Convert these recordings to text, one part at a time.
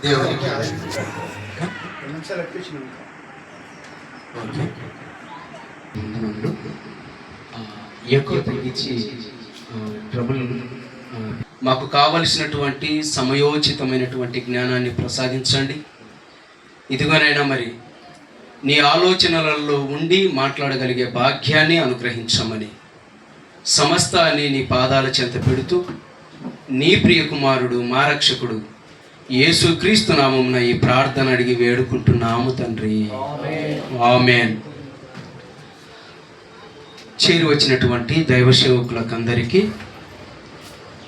దేవునికి ఎక్కువ తగ్గించి ప్రభులు మాకు కావలసినటువంటి సమయోచితమైనటువంటి జ్ఞానాన్ని ప్రసాదించండి. ఇదిగోనైనా మరి నీ ఆలోచనలలో ఉండి మాట్లాడగలిగే భాగ్యాన్ని అనుగ్రహించమని సమస్తాన్ని నీ పాదాల చెంత పెడుతూ నీ ప్రియ కుమారుడు మా రక్షకుడు యేసుక్రీస్తు నామమున ఈ ప్రార్థన అడిగి వేడుకుంటున్నాము తండ్రి, ఆమేన్. చేరి వచ్చినటువంటి దైవ సేవకులకందరికీ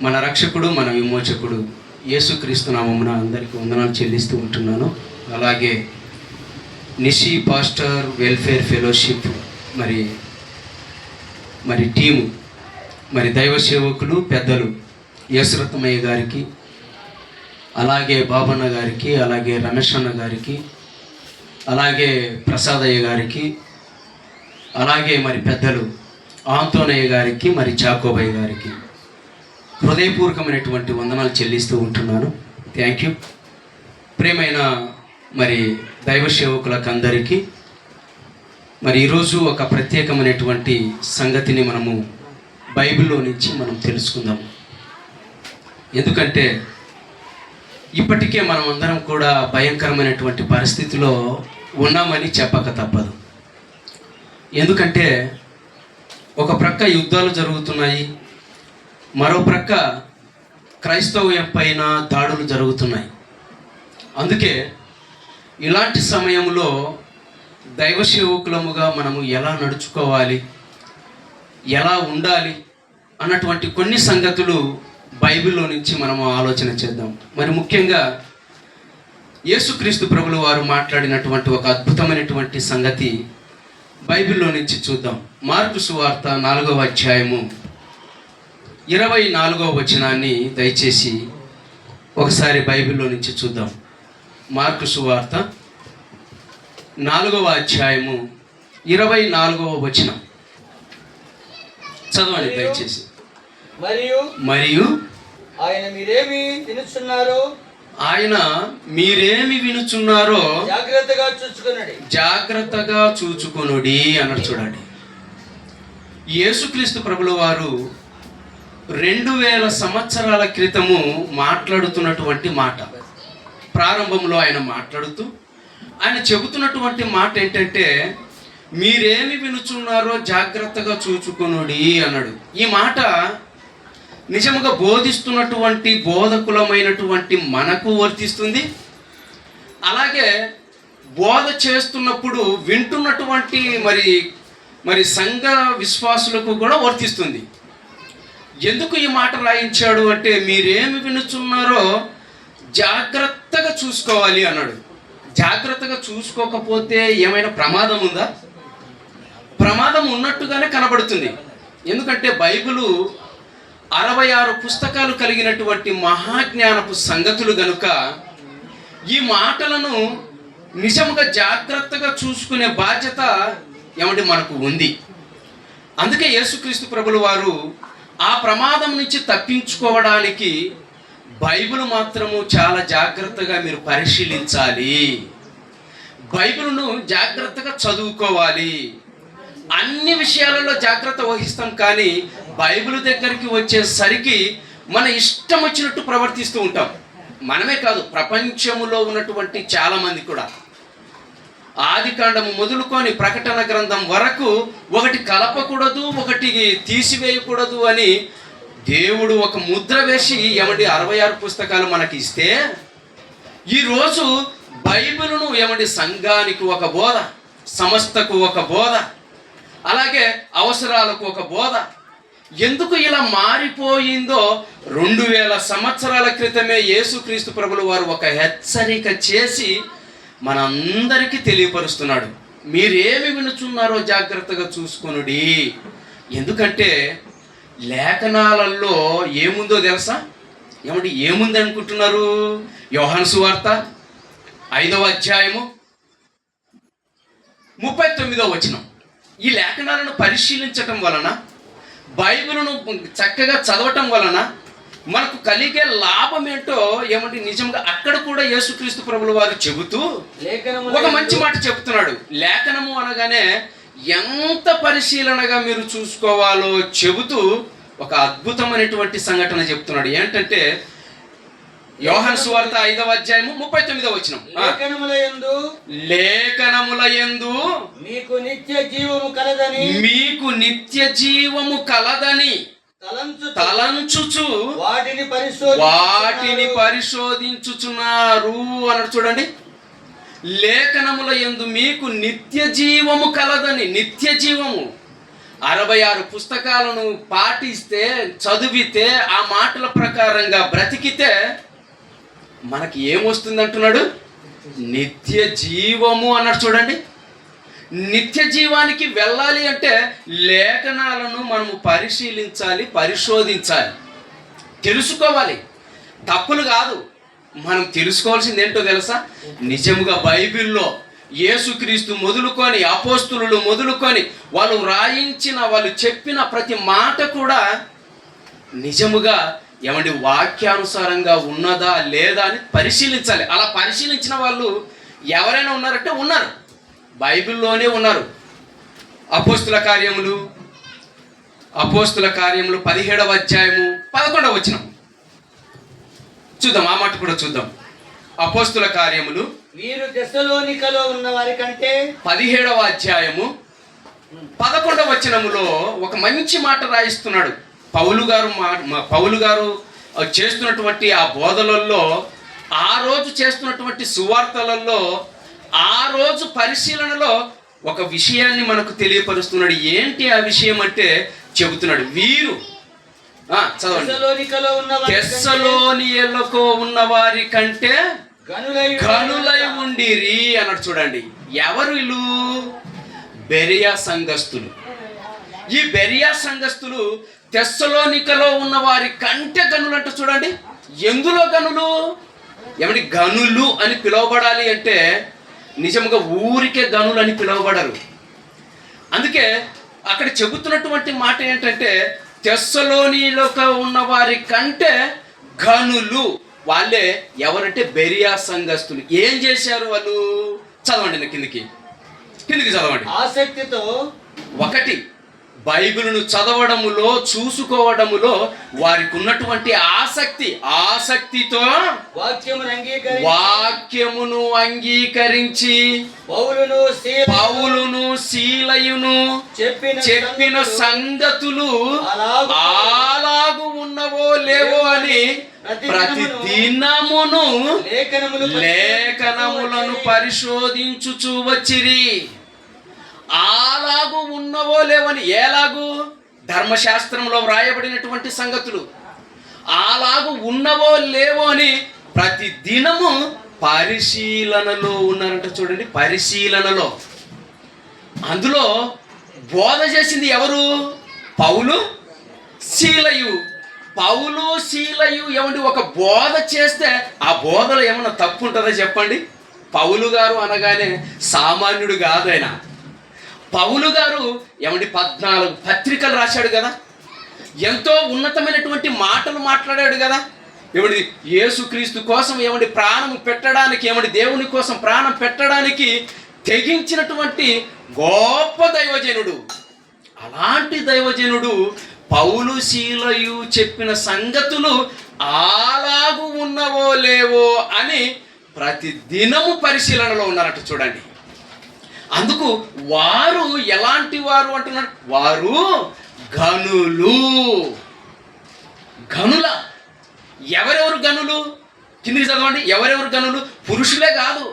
మన రక్షకుడు మన విమోచకుడు యేసుక్రీస్తు నామమున అందరికీ వందనాలు చెల్లిస్తూ ఉంటున్నాను. అలాగే నిషి పాస్టర్ వెల్ఫేర్ ఫెలోషిప్ మరి టీము మరి దైవ సేవకులు పెద్దలు యేసురత్నమయ్య గారికి, అలాగే బాబన్న గారికి, అలాగే రమేష్ అన్న గారికి, అలాగే ప్రసాదయ్య గారికి, అలాగే మరి పెద్దలు ఆంతోనయ్య గారికి, మరి చాకోబయ్య గారికి హృదయపూర్వకమైనటువంటి వందనాలు చెల్లిస్తూ ఉంటున్నాను. Thank you. ప్రియమైన మరి దైవ సేవకులకు అందరికీ మరి ఈరోజు ఒక ప్రత్యేకమైనటువంటి సంగతిని మనము బైబిల్లో నుంచి మనం తెలుసుకుందాం. ఎందుకంటే ఇప్పటికే మనం అందరం కూడా భయంకరమైనటువంటి పరిస్థితిలో ఉన్నామని చెప్పక తప్పదు. ఎందుకంటే ఒక ప్రక్క యుద్ధాలు జరుగుతున్నాయి, మరో ప్రక్క క్రైస్తవ్యం పైన దాడులు జరుగుతున్నాయి. అందుకే ఇలాంటి సమయంలో దైవ సేవకులముగా మనము ఎలా నడుచుకోవాలి, ఎలా ఉండాలి అన్నటువంటి కొన్ని సంగతులు బైబిల్లో నుంచి మనము ఆలోచన చేద్దాం. మరి ముఖ్యంగా యేసుక్రీస్తు ప్రభుల వారు మాట్లాడినటువంటి ఒక అద్భుతమైనటువంటి సంగతి బైబిల్లో నుంచి చూద్దాం. మార్కు సువార్త 4వ అధ్యాయము 24వ వచనాన్ని దయచేసి ఒకసారి బైబిల్లో నుంచి చూద్దాం. మార్కు సువార్త 4వ అధ్యాయము 24వ వచనం చదవండి దయచేసి. మరియు ఆయన మీరేమి వినుచున్నారో జాగ్రత్తగా చూచుకొనుడి అన్నాడు. చూడండి, యేసుక్రీస్తు ప్రభుల వారు 2000 సంవత్సరాల క్రితము మాట్లాడుతున్నటువంటి మాట. ప్రారంభంలో ఆయన మాట్లాడుతూ ఆయన చెబుతున్నటువంటి మాట ఏంటంటే, మీరేమి వినుచున్నారో జాగ్రత్తగా చూచుకొనుడి అన్నాడు. ఈ మాట నిజముగా బోధిస్తున్నటువంటి బోధకులమైనటువంటి మనకు వర్తిస్తుంది. అలాగే బోధ చేస్తున్నప్పుడు వింటున్నటువంటి మరి సంఘ విశ్వాసులకు కూడా వర్తిస్తుంది. ఎందుకు ఈ మాట రాయించాడు అంటే, మీరేమి వినుచున్నారో జాగ్రత్తగా చూసుకోవాలి అన్నాడు. జాగ్రత్తగా చూసుకోకపోతే ఏమైనా ప్రమాదం ఉందా? ప్రమాదం ఉన్నట్టుగానే కనబడుతుంది. ఎందుకంటే బైబిలు 66 పుస్తకాలు కలిగినటువంటి మహాజ్ఞానపు సంగతులు గనుక ఈ మాటలను నిజంగా జాగ్రత్తగా చూసుకునే బాధ్యత మనకు ఉంది. అందుకే యేసుక్రీస్తు ప్రభుల వారు ఆ ప్రమాదం నుంచి తప్పించుకోవడానికి బైబిల్ మాత్రము చాలా జాగ్రత్తగా మీరు పరిశీలించాలి, బైబిల్ను జాగ్రత్తగా చదువుకోవాలి. అన్ని విషయాలలో జాగ్రత్త వహిస్తాం, కానీ బైబిల్ దగ్గరికి వచ్చేసరికి మన ఇష్టం వచ్చినట్టు ప్రవర్తిస్తూ ఉంటాం. మనమే కాదు, ప్రపంచంలో ఉన్నటువంటి చాలామంది కూడా ఆదికాండము మొదలుకొని ప్రకటన గ్రంథం వరకు ఒకటి కలపకూడదు, ఒకటి తీసివేయకూడదు అని దేవుడు ఒక ముద్ర వేసి 66 పుస్తకాలు మనకి ఇస్తే, ఈరోజు బైబిలును సంఘానికి ఒక బోధ, సంస్థకు ఒక బోధ, అలాగే అవసరాలకు ఒక బోధ. ఎందుకు ఇలా మారిపోయిందో 2000 సంవత్సరాల క్రితమే యేసుక్రీస్తు ప్రభుల వారు ఒక హెచ్చరిక చేసి మనందరికీ తెలియపరుస్తున్నాడు. మీరేమి వినుచున్నారో జాగ్రత్తగా చూసుకొనుడి. ఎందుకంటే లేఖనాలలో ఏముందో తెలుసా? ఏముంది అనుకుంటున్నారు? యోహాను సువార్త 5వ అధ్యాయము 39వ వచనం. ఈ లేఖనాలను పరిశీలించటం వలన, బైబిలును చక్కగా చదవటం వలన మనకు కలిగే లాభం ఏంటో ఏమంటే నిజంగా అక్కడ కూడా యేసుక్రీస్తు ప్రభుల వారు చెబుతూ ఒక మంచి మాట చెబుతున్నాడు. లేఖనము అనగానే ఎంత పరిశీలనగా మీరు చూసుకోవాలో చెబుతూ ఒక అద్భుతమైనటువంటి సంఘటన చెప్తున్నాడు. ఏంటంటే యోహాను సువార్త 5వ అధ్యాయము 39వ వచనం. లేఖనముల యందు మీకు నిత్య జీవము కలదని తలంచుచు వాటిని పరిశోధించుచున్నారు అన్నాడు. చూడండి, లేఖనముల యందు మీకు నిత్య జీవము కలదని. నిత్య జీవము 66 పుస్తకాలను పాటిస్తే, చదివితే, ఆ మాటల ప్రకారంగా బ్రతికితే మనకి ఏమొస్తుంది అంటున్నాడు? నిత్య జీవము అన్నాడు. చూడండి, నిత్య జీవానికి వెళ్ళాలి అంటే లేఖనాలను మనము పరిశీలించాలి, పరిశోధించాలి, తెలుసుకోవాలి. తప్పులు కాదు, మనం తెలుసుకోవాల్సింది ఏంటో తెలుసా? నిజముగా బైబిల్లో యేసుక్రీస్తు మొదలుకొని, అపోస్తులు మొదలుకొని వాళ్ళు రాయించిన, వాళ్ళు చెప్పిన ప్రతి మాట కూడా నిజముగా ఏమండి వాక్యానుసారంగా ఉన్నదా లేదా అని పరిశీలించాలి. అలా పరిశీలించిన వాళ్ళు ఎవరైనా ఉన్నారంటే ఉన్నారు, బైబిల్లోనే ఉన్నారు. అపోస్తుల కార్యములు 17వ అధ్యాయము 11వ వచనం చూద్దాం. ఆ మాట కూడా చూద్దాం. అపోస్తుల కార్యములు వీరు తెస్సలోనికలో ఉన్న వారి కంటే 17వ అధ్యాయము 11వ వచనములో ఒక మంచి మాట రాయిస్తున్నాడు. పౌలు గారు చేస్తున్నటువంటి ఆ బోధలలో, ఆ రోజు చేస్తున్నటువంటి సువార్తలలో, ఆ రోజు పరిశీలనలో ఒక విషయాన్ని మనకు తెలియపరుస్తున్నాడు. ఏంటి ఆ విషయం అంటే చెబుతున్నాడు, వీరు తెస్సలోనికలో ఉన్న వారి కంటే గనులై ఉండిరి అన్నాడు. చూడండి, ఎవరు వీళ్ళు? బెరియా సంఘస్థులు. ఈ బెరియా సంఘస్థులు తెస్సలోనికలో ఉన్న వారి కంటే గనులు అంట. చూడండి, ఎందులో గనులు? ఏమంటే గనులు అని పిలువబడాలి అంటే నిజంగా ఊరికే గనులు అని పిలువబడరు. అందుకే అక్కడ చెబుతున్నటువంటి మాట ఏంటంటే తెస్సలోనిలో ఉన్న వారి కంటే గనులు. వాళ్ళే ఎవరంటే బెరియా సంఘస్థులు. ఏం చేశారు వాళ్ళు? చదవండి, కిందికి చదవండి. ఆసక్తితో ఒకటి, బైబిలును చదవడములో, చూసుకోవడములో వారికి ఉన్నటువంటి ఆసక్తితో వాక్యమును అంగీకరించి పౌలును శీలయును చెప్పిన సంగతులు అలాగు ఉన్నవో లేవో అని ప్రతి దినమును లేఖనములను పరిశోధించుచూ వచ్చిరి. అలాగు ఉన్నవో లేవని. ఏలాగు? ధర్మశాస్త్రంలో వ్రాయబడినటువంటి సంగతులు అలాగు ఉన్నవో లేవో అని ప్రతి దినము పరిశీలనలో ఉన్నారంట. చూడండి, పరిశీలనలో. అందులో బోధ చేసింది ఎవరు? పౌలు శీలయు. ఏమండి ఒక బోధ చేస్తే ఆ బోధలో ఏమన్నా తప్పు ఉంటుందో చెప్పండి? పౌలు గారు అనగానే సామాన్యుడు కాదు ఆయన. పౌలు గారు ఏమండి 14 పత్రికలు రాశాడు కదా, ఎంతో ఉన్నతమైనటువంటి మాటలు మాట్లాడాడు కదా. ఏమండి యేసుక్రీస్తు కోసం ఏమండి ప్రాణం పెట్టడానికి, ఏమండి దేవుని కోసం ప్రాణం పెట్టడానికి తెగించినటువంటి గొప్ప దైవజనుడు. అలాంటి దైవజనుడు పౌలు శీలయు చెప్పిన సంగతులు అలాగు ఉన్నవో లేవో అని ప్రతి దినము పరిశీలనలో ఉన్నారట. చూడండి, అందుకు వారు ఎలాంటి వారు అంటున్నారు? వారు గనుల. ఎవరెవరు గనులు? కిందికి చదవండి. ఎవరెవరు గనులు? పురుషులే కాదు.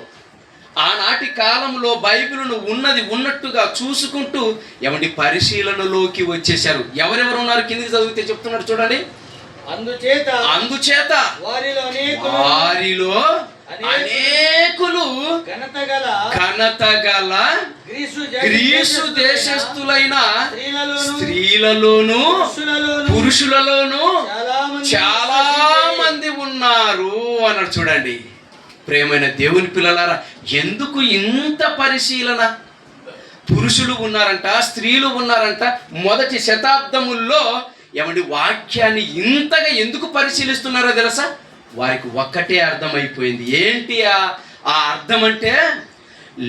ఆనాటి కాలంలో బైబిలును ఉన్నది ఉన్నట్టుగా చూసుకుంటూ ఏమండి పరిశీలనలోకి వచ్చేశారు. ఎవరెవరు ఉన్నారు? కిందికి చదివితే చెప్తున్నారు. చూడండి, అందుచేత వారిలో అనేకులు ఘనతగల గ్రీసు దేశస్థులైన స్త్రీలలోను పురుషులలోను చాలా మంది ఉన్నారు అన్నాడు. చూడండి, ప్రేమైన దేవుని పిల్లలారా, ఎందుకు ఇంత పరిశీలన? పురుషులు ఉన్నారంట, స్త్రీలు ఉన్నారంట. మొదటి శతాబ్దముల్లో ఏమండి వాక్యాన్ని ఇంతగా ఎందుకు పరిశీలిస్తున్నారో తెలుసా? వారికి ఒక్కటే అర్థమైపోయింది. ఏంటి ఆ అర్థం అంటే,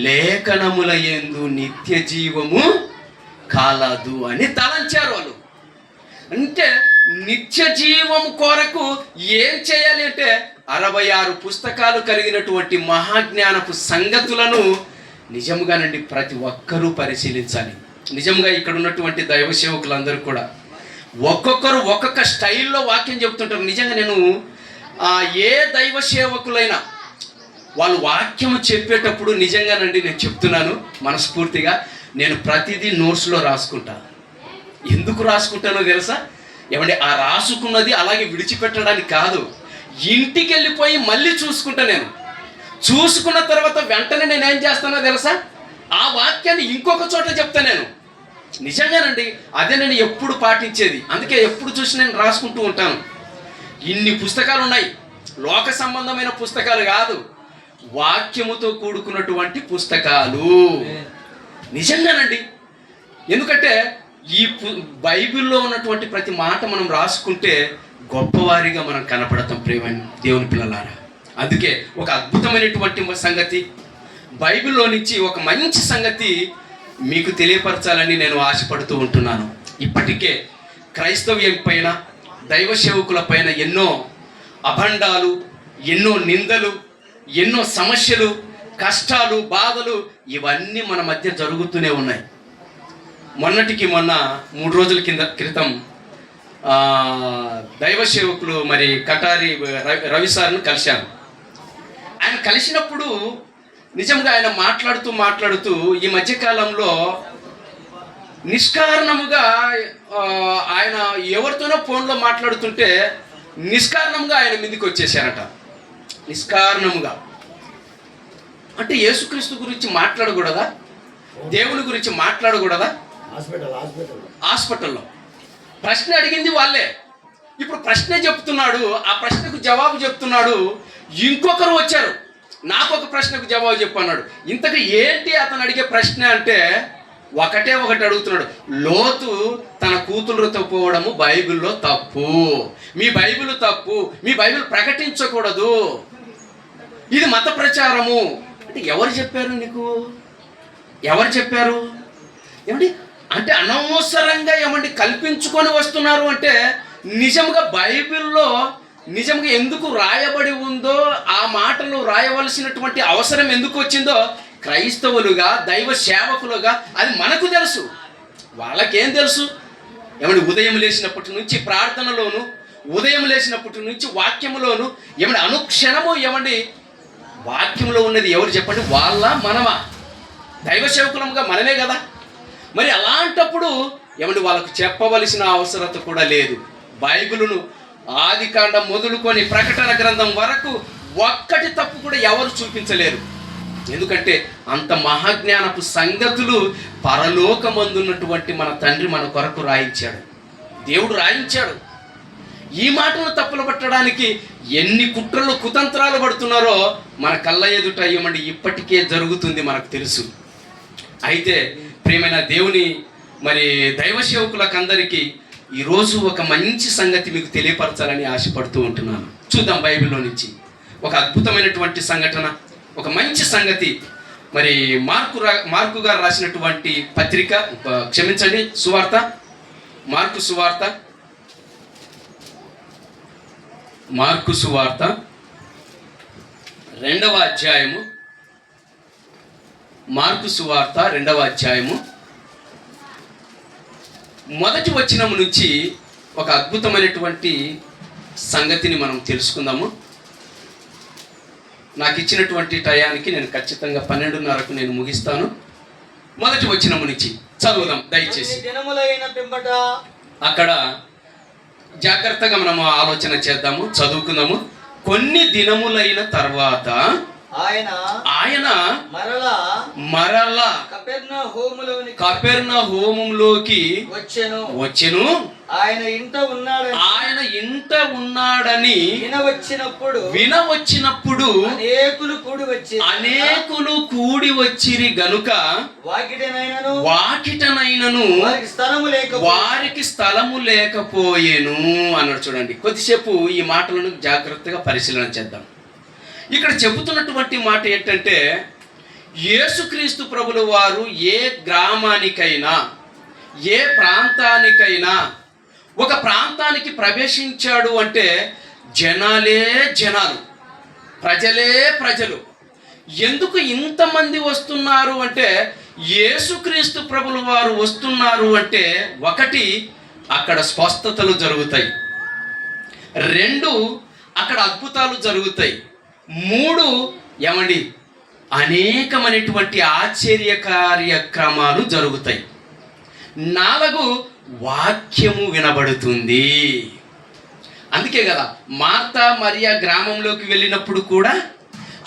లేఖనముల యందు నిత్య జీవము కాలదు అని తలంచారు వాళ్ళు. అంటే నిత్య జీవం కొరకు ఏం చేయాలి అంటే 66 పుస్తకాలు కలిగినటువంటి మహాజ్ఞానపు సంగతులను నిజంగానండి ప్రతి ఒక్కరూ పరిశీలించాలి. నిజంగా ఇక్కడ ఉన్నటువంటి దైవ సేవకులందరూ కూడా ఒక్కొక్కరు ఒక్కొక్క స్టైల్లో వాక్యం చెప్తుంటారు. నిజంగా నేను ఏ దైవ సేవకులైనా వాళ్ళు వాక్యం చెప్పేటప్పుడు నిజంగానండి నేను చెప్తున్నాను మనస్ఫూర్తిగా, నేను ప్రతిదీ నోట్స్లో రాసుకుంటాను. ఎందుకు రాసుకుంటానో తెలుసా? ఏమంటే ఆ రాసుకున్నది అలాగే విడిచిపెట్టడానికి కాదు, ఇంటికి వెళ్ళిపోయి మళ్ళీ చూసుకుంటా. నేను చూసుకున్న తర్వాత వెంటనే నేను ఏం చేస్తానో తెలుసా? ఆ వాక్యాన్ని ఇంకొక చోట చెప్తా నేను. నిజంగానండి అదే నేను ఎప్పుడు పాటించేది. అందుకే ఎప్పుడు చూసి నేను రాసుకుంటూ ఉంటాను. ఇన్ని పుస్తకాలు ఉన్నాయి, లోక సంబంధమైన పుస్తకాలు కాదు, వాక్యముతో కూడుకున్నటువంటి పుస్తకాలు. నిజంగానండి, ఎందుకంటే ఈ బైబిల్లో ఉన్నటువంటి ప్రతి మాట మనం రాసుకుంటే గొప్పవారిగా మనం కనపడతాం ప్రియమైన దేవుని పిల్లలారా. అందుకే ఒక అద్భుతమైనటువంటి సంగతి బైబిల్లో నుంచి ఒక మంచి సంగతి మీకు తెలియపరచాలని నేను ఆశపడుతూ ఉంటున్నాను. ఇప్పటికే క్రైస్తవ్యం పైన దైవ సేవకుల పైన ఎన్నో అభండాలు, ఎన్నో నిందలు, ఎన్నో సమస్యలు, కష్టాలు, బాధలు ఇవన్నీ మన మధ్య జరుగుతూనే ఉన్నాయి. మొన్నటికి మొన్న 3 రోజుల క్రితం దైవ సేవకులు మరి కటారి రవి సార్ను కలిశాను. ఆయన కలిసినప్పుడు నిజంగా ఆయన మాట్లాడుతూ ఈ మధ్యకాలంలో నిష్కారణముగా ఆయన ఎవరితోనో ఫోన్లో మాట్లాడుతుంటే నిష్కారణంగా ఆయన మీదకి వచ్చేసారట. నిష్కారణముగా అంటే యేసుక్రీస్తు గురించి మాట్లాడకూడదా? దేవుని గురించి మాట్లాడకూడదా? హాస్పిటల్లో ప్రశ్న అడిగింది వాళ్ళే. ఇప్పుడు ప్రశ్నే చెప్తున్నాడు, ఆ ప్రశ్నకు జవాబు చెప్తున్నాడు. ఇంకొకరు వచ్చారు, నాకు ఒక ప్రశ్నకు జవాబు చెప్పన్నాడు. ఇంతకు ఏంటి అతను అడిగే ప్రశ్న అంటే ఒకటే ఒకటి అడుగుతున్నాడు. లోతు తన కూతురుతో పోవడము బైబిల్లో తప్పు, మీ బైబిల్ తప్పు, మీ బైబిల్ ప్రకటించకూడదు, ఇది మత ప్రచారము అంటే ఎవరు చెప్పారు నీకు? ఎవరు చెప్పారు? ఏమండి అంటే అనవసరంగా ఏమండి కల్పించుకొని వస్తున్నారు. అంటే నిజంగా బైబిల్లో నిజంగా ఎందుకు రాయబడి ఉందో, ఆ మాటలు రాయవలసినటువంటి అవసరం ఎందుకు వచ్చిందో క్రైస్తవులుగా దైవ సేవకులుగా అది మనకు తెలుసు. వాళ్ళకేం తెలుసు? ఏమండి ఉదయం లేచినప్పటి నుంచి ప్రార్థనలోను, ఉదయం లేచినప్పటి నుంచి వాక్యములోను, ఏమండి అనుక్షణము ఏమండి వాక్యంలో ఉన్నది ఎవరు చెప్పండి? వాళ్ళ మనమా? దైవ సేవకులంగా మనమే కదా. మరి అలాంటప్పుడు ఏమండి వాళ్ళకు చెప్పవలసిన అవసరత కూడా లేదు. బైబిలును ఆదికాండం మొదలుకొని ప్రకటన గ్రంథం వరకు ఒక్కటి తప్పు కూడా ఎవరు చూపించలేరు. ఎందుకంటే అంత మహాజ్ఞానపు సంగతులు పరలోకమందున్నటువంటి మన తండ్రి మన కొరకు రాయించాడు, దేవుడు రాయించాడు. ఈ మాటను తప్పులు పట్టడానికి ఎన్ని కుట్రలు కుతంత్రాలు పడుతున్నారో మన కళ్ళ ఎదుట ఏమండి ఇప్పటికే జరుగుతుంది, మనకు తెలుసు. అయితే ప్రియమైన దేవుని మరి దైవ సేవకులకు అందరికీ ఈరోజు ఒక మంచి సంగతి మీకు తెలియపరచాలని ఆశపడుతూ ఉంటున్నాను. చూద్దాం బైబిల్లో నుంచి ఒక అద్భుతమైనటువంటి సంఘటన, ఒక మంచి సంగతి. మరి మార్కు గారు రాసినటువంటి పత్రిక, క్షమించండి, సువార్త, మార్కు సువార్త, మార్కు సువార్త 2వ అధ్యాయము, మార్కు సువార్త 2వ అధ్యాయము మొదటి వచనం నుంచి ఒక అద్భుతమైనటువంటి సంగతిని మనం తెలుసుకుందాము. నాకు ఇచ్చినటువంటి టయానికి నేను ఖచ్చితంగా 12:30కు నేను ముగిస్తాను. మొదటి వచనం నుంచి చదువుదాం దయచేసి. దినములైన పిమ్మట, అక్కడ జాగ్రత్తగా మనము ఆలోచన చేద్దాము, చదువుకుందాము. కొన్ని దినములైన తర్వాత ఆయన మరలా కపెర్నహూములోకి వచ్చెను. ఆయన ఇంట ఉన్నాడని వినవచ్చినప్పుడు అనేకులు కూడి వచ్చిరి గనుక వాకిటనైనను వారికి స్థలము లేకపోయేను అన్నాడు. చూడండి, కొద్దిసేపు ఈ మాటలను జాగ్రత్తగా పరిశీలన చేద్దాం. ఇక్కడ చెబుతున్నటువంటి మాట ఏంటంటే, యేసుక్రీస్తు ప్రభుల వారు ఏ గ్రామానికైనా ఏ ప్రాంతానికైనా ఒక ప్రాంతానికి ప్రవేశించాడు అంటే జనాలే జనాలు, ప్రజలే ప్రజలు. ఎందుకు ఇంతమంది వస్తున్నారు అంటే, యేసుక్రీస్తు ప్రభుల వారు వస్తున్నారు అంటే, ఒకటి అక్కడ స్వస్థతలు జరుగుతాయి, రెండు అక్కడ అద్భుతాలు జరుగుతాయి, మూడు అనేకమైనటువంటి ఆశ్చర్య కార్యక్రమాలు జరుగుతాయి, నాలుగు వాక్యము వినబడుతుంది. అందుకే కదా మార్తా మరియా గ్రామంలోకి వెళ్ళినప్పుడు కూడా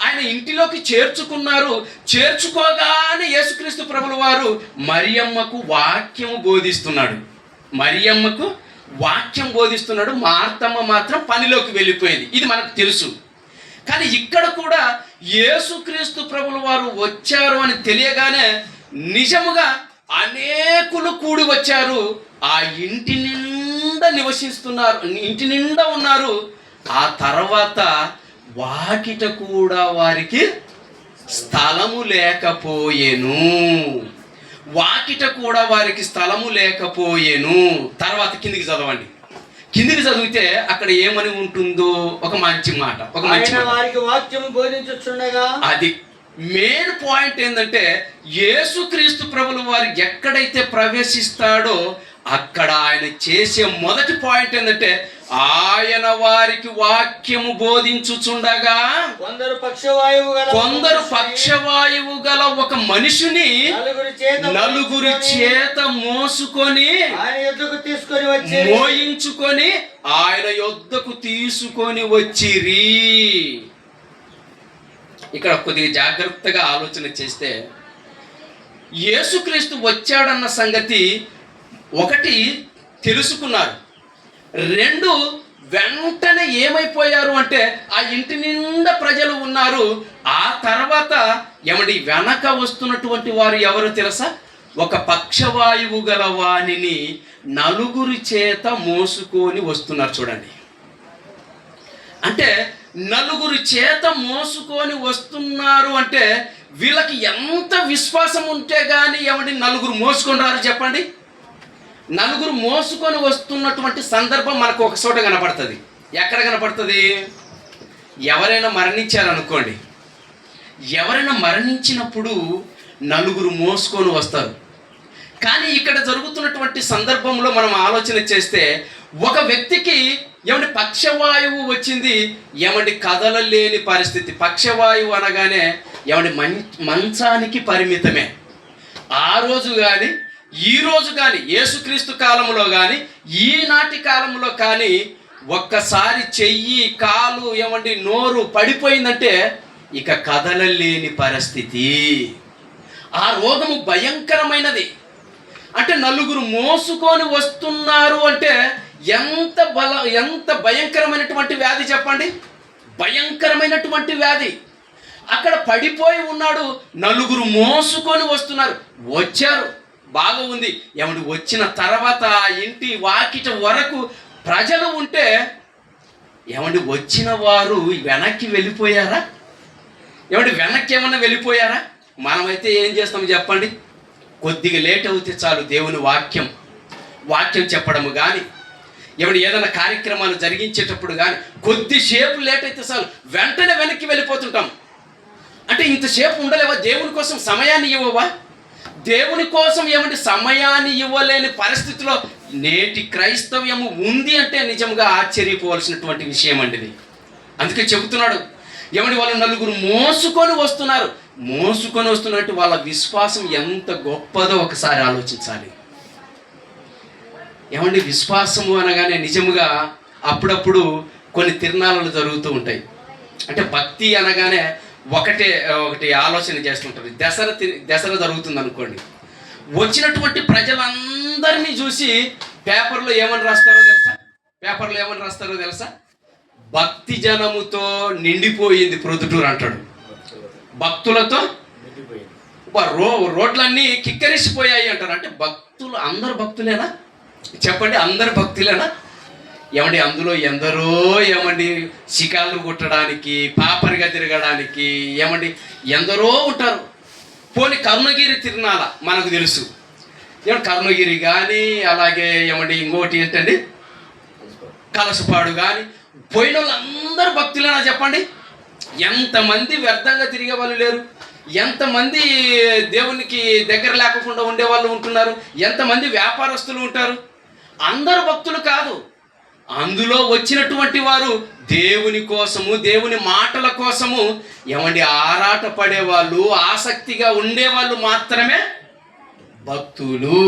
ఆయన ఇంటిలోకి చేర్చుకున్నారు. చేర్చుకోగానే యేసుక్రీస్తు ప్రభుల వారు మరియమ్మకు వాక్యము బోధిస్తున్నాడు. మార్తమ్మ మాత్రం పనిలోకి వెళ్ళిపోయింది. ఇది మనకు తెలుసు. కానీ ఇక్కడ కూడా యేసుక్రీస్తు ప్రభుల వారు వచ్చారు అని తెలియగానే నిజముగా అనేకులు కూడి వచ్చారు. ఆ ఇంటి నిండా నివసిస్తున్నారు, ఇంటి నిండా ఉన్నారు. ఆ తర్వాత వాకిట కూడా వారికి స్థలము లేకపోయేను. తర్వాత కిందికి చదవండి. కిందికి చదివితే అక్కడ ఏమని ఉంటుందో ఒక మంచి మాట, వారికి వాక్యము బోధించుచుండగా. అది మెయిన్ పాయింట్ ఏంటంటే, యేసుక్రీస్తు ప్రభుల వారు ఎక్కడైతే ప్రవేశిస్తాడో అక్కడ ఆయన చేసే మొదటి పాయింట్ ఏంటంటే, ఆయన వారికి వాక్యము బోధించుచుండగా కొందరు పక్షవాయువు గల ఒక మనిషిని నలుగురి చేత మోయించుకొని ఆయన యొద్దకు తీసుకొని వచ్చిరి. ఇక్కడ కొద్దిగా జాగ్రత్తగా ఆలోచన చేస్తే, యేసుక్రీస్తు వచ్చాడన్న సంగతి ఒకటి తెలుసుకున్నారు, రెండు వెంటనే ఏమైపోయారు అంటే ఆ ఇంటి నిండా ప్రజలు ఉన్నారు. ఆ తర్వాత వెనక వస్తున్నటువంటి వారు ఎవరు తెలుసా? ఒక పక్షవాయువు గల వానిని నలుగురి చేత మోసుకొని వస్తున్నారు. చూడండి, అంటే నలుగురి చేత మోసుకొని వస్తున్నారు అంటే వీళ్ళకి ఎంత విశ్వాసం ఉంటే గాని నలుగురు మోసుకొని రారు చెప్పండి. నలుగురు మోసుకొని వస్తున్నటువంటి సందర్భం మనకు ఒక చోట కనపడుతుంది. ఎక్కడ కనపడుతుంది? ఎవరైనా మరణించారనుకోండి, ఎవరైనా మరణించినప్పుడు నలుగురు మోసుకొని వస్తారు. కానీ ఇక్కడ జరుగుతున్నటువంటి సందర్భంలో మనం ఆలోచన చేస్తే, ఒక వ్యక్తికి పక్షవాయువు వచ్చింది, కదలలేని పరిస్థితి. పక్షవాయువు అనగానే మంచానికి పరిమితమే. ఆ రోజు కానీ ఈ రోజు కానీ, యేసుక్రీస్తు కాలంలో కానీ ఈనాటి కాలంలో కానీ ఒక్కసారి చెయ్యి కాలు నోరు పడిపోయిందంటే ఇక కదలలేని పరిస్థితి. ఆ రోగము భయంకరమైనది. అంటే నలుగురు మోసుకొని వస్తున్నారు అంటే ఎంత భయంకరమైనటువంటి వ్యాధి చెప్పండి. భయంకరమైనటువంటి వ్యాధి. అక్కడ పడిపోయి ఉన్నాడు, నలుగురు మోసుకొని వస్తున్నారు. వచ్చారు, బాగా ఉంది. వచ్చిన తర్వాత ఆ ఇంటి వాకిట వరకు ప్రజలు ఉంటే వచ్చిన వారు వెనక్కి వెళ్ళిపోయారా? వెనక్కి ఏమన్నా వెళ్ళిపోయారా? మనమైతే ఏం చేస్తాం చెప్పండి? కొద్దిగా లేట్ అవుతే చాలు దేవుని వాక్యం చెప్పడము కానీ ఏదైనా కార్యక్రమాలు జరిగించేటప్పుడు కానీ కొద్దిసేపు లేట్ అయితే చాలు వెంటనే వెనక్కి వెళ్ళిపోతుంటాం. అంటే ఇంతసేపు ఉండలేవా? దేవుని కోసం సమయాన్ని ఇవ్వవా? దేవుని కోసం సమయాన్ని ఇవ్వలేని పరిస్థితిలో నేటి క్రైస్తవ్యము ఉంది అంటే నిజంగా ఆశ్చర్యపోవలసినటువంటి విషయం అండి ఇది. అందుకే చెబుతున్నాడు, వాళ్ళు నలుగురు మోసుకొని వస్తున్నట్టు వాళ్ళ విశ్వాసం ఎంత గొప్పదో ఒకసారి ఆలోచించాలి. విశ్వాసము అనగానే నిజముగా అప్పుడప్పుడు కొన్ని తిరునాళ్ళు జరుగుతూ ఉంటాయి. అంటే భక్తి అనగానే ఒకటి ఆలోచన చేస్తుంటారు. దసరా జరుగుతుంది అనుకోండి, వచ్చినటువంటి ప్రజలందరినీ చూసి పేపర్లో ఏమని రాస్తారో తెలుసా? భక్తి జనముతో నిండిపోయింది ప్రొద్దుటూరు అంటాడు. భక్తులతో రోడ్లన్నీ కిక్కరిసిపోయాయి అంటారు. అంటే భక్తులు అందరు భక్తులేనా? చెప్పండి, అందరు భక్తులేనా? ఏమండి, అందులో ఎందరో శిఖాలు కొట్టడానికి, పాపరిగా తిరగడానికి ఎందరో ఉంటారు. పోనీ కరుణగిరి తిరునాల మనకు తెలుసు. కరుణగిరి కానీ, అలాగే ఇంకోటి ఏంటండి కలసపాడు కానీ, పోయిన వాళ్ళందరూ భక్తులేనా చెప్పండి? ఎంతమంది వ్యర్థంగా తిరిగే వాళ్ళు లేరు? ఎంతమంది దేవునికి దగ్గర లేకుండా ఉండే వాళ్ళు ఉంటున్నారు? ఎంతమంది వ్యాపారస్తులు ఉంటారు? అందరు భక్తులు కాదు. అందులో వచ్చినటువంటి వారు దేవుని కోసము, దేవుని మాటల కోసము ఆరాట పడేవాళ్ళు, ఆసక్తిగా ఉండేవాళ్ళు మాత్రమే భక్తులు.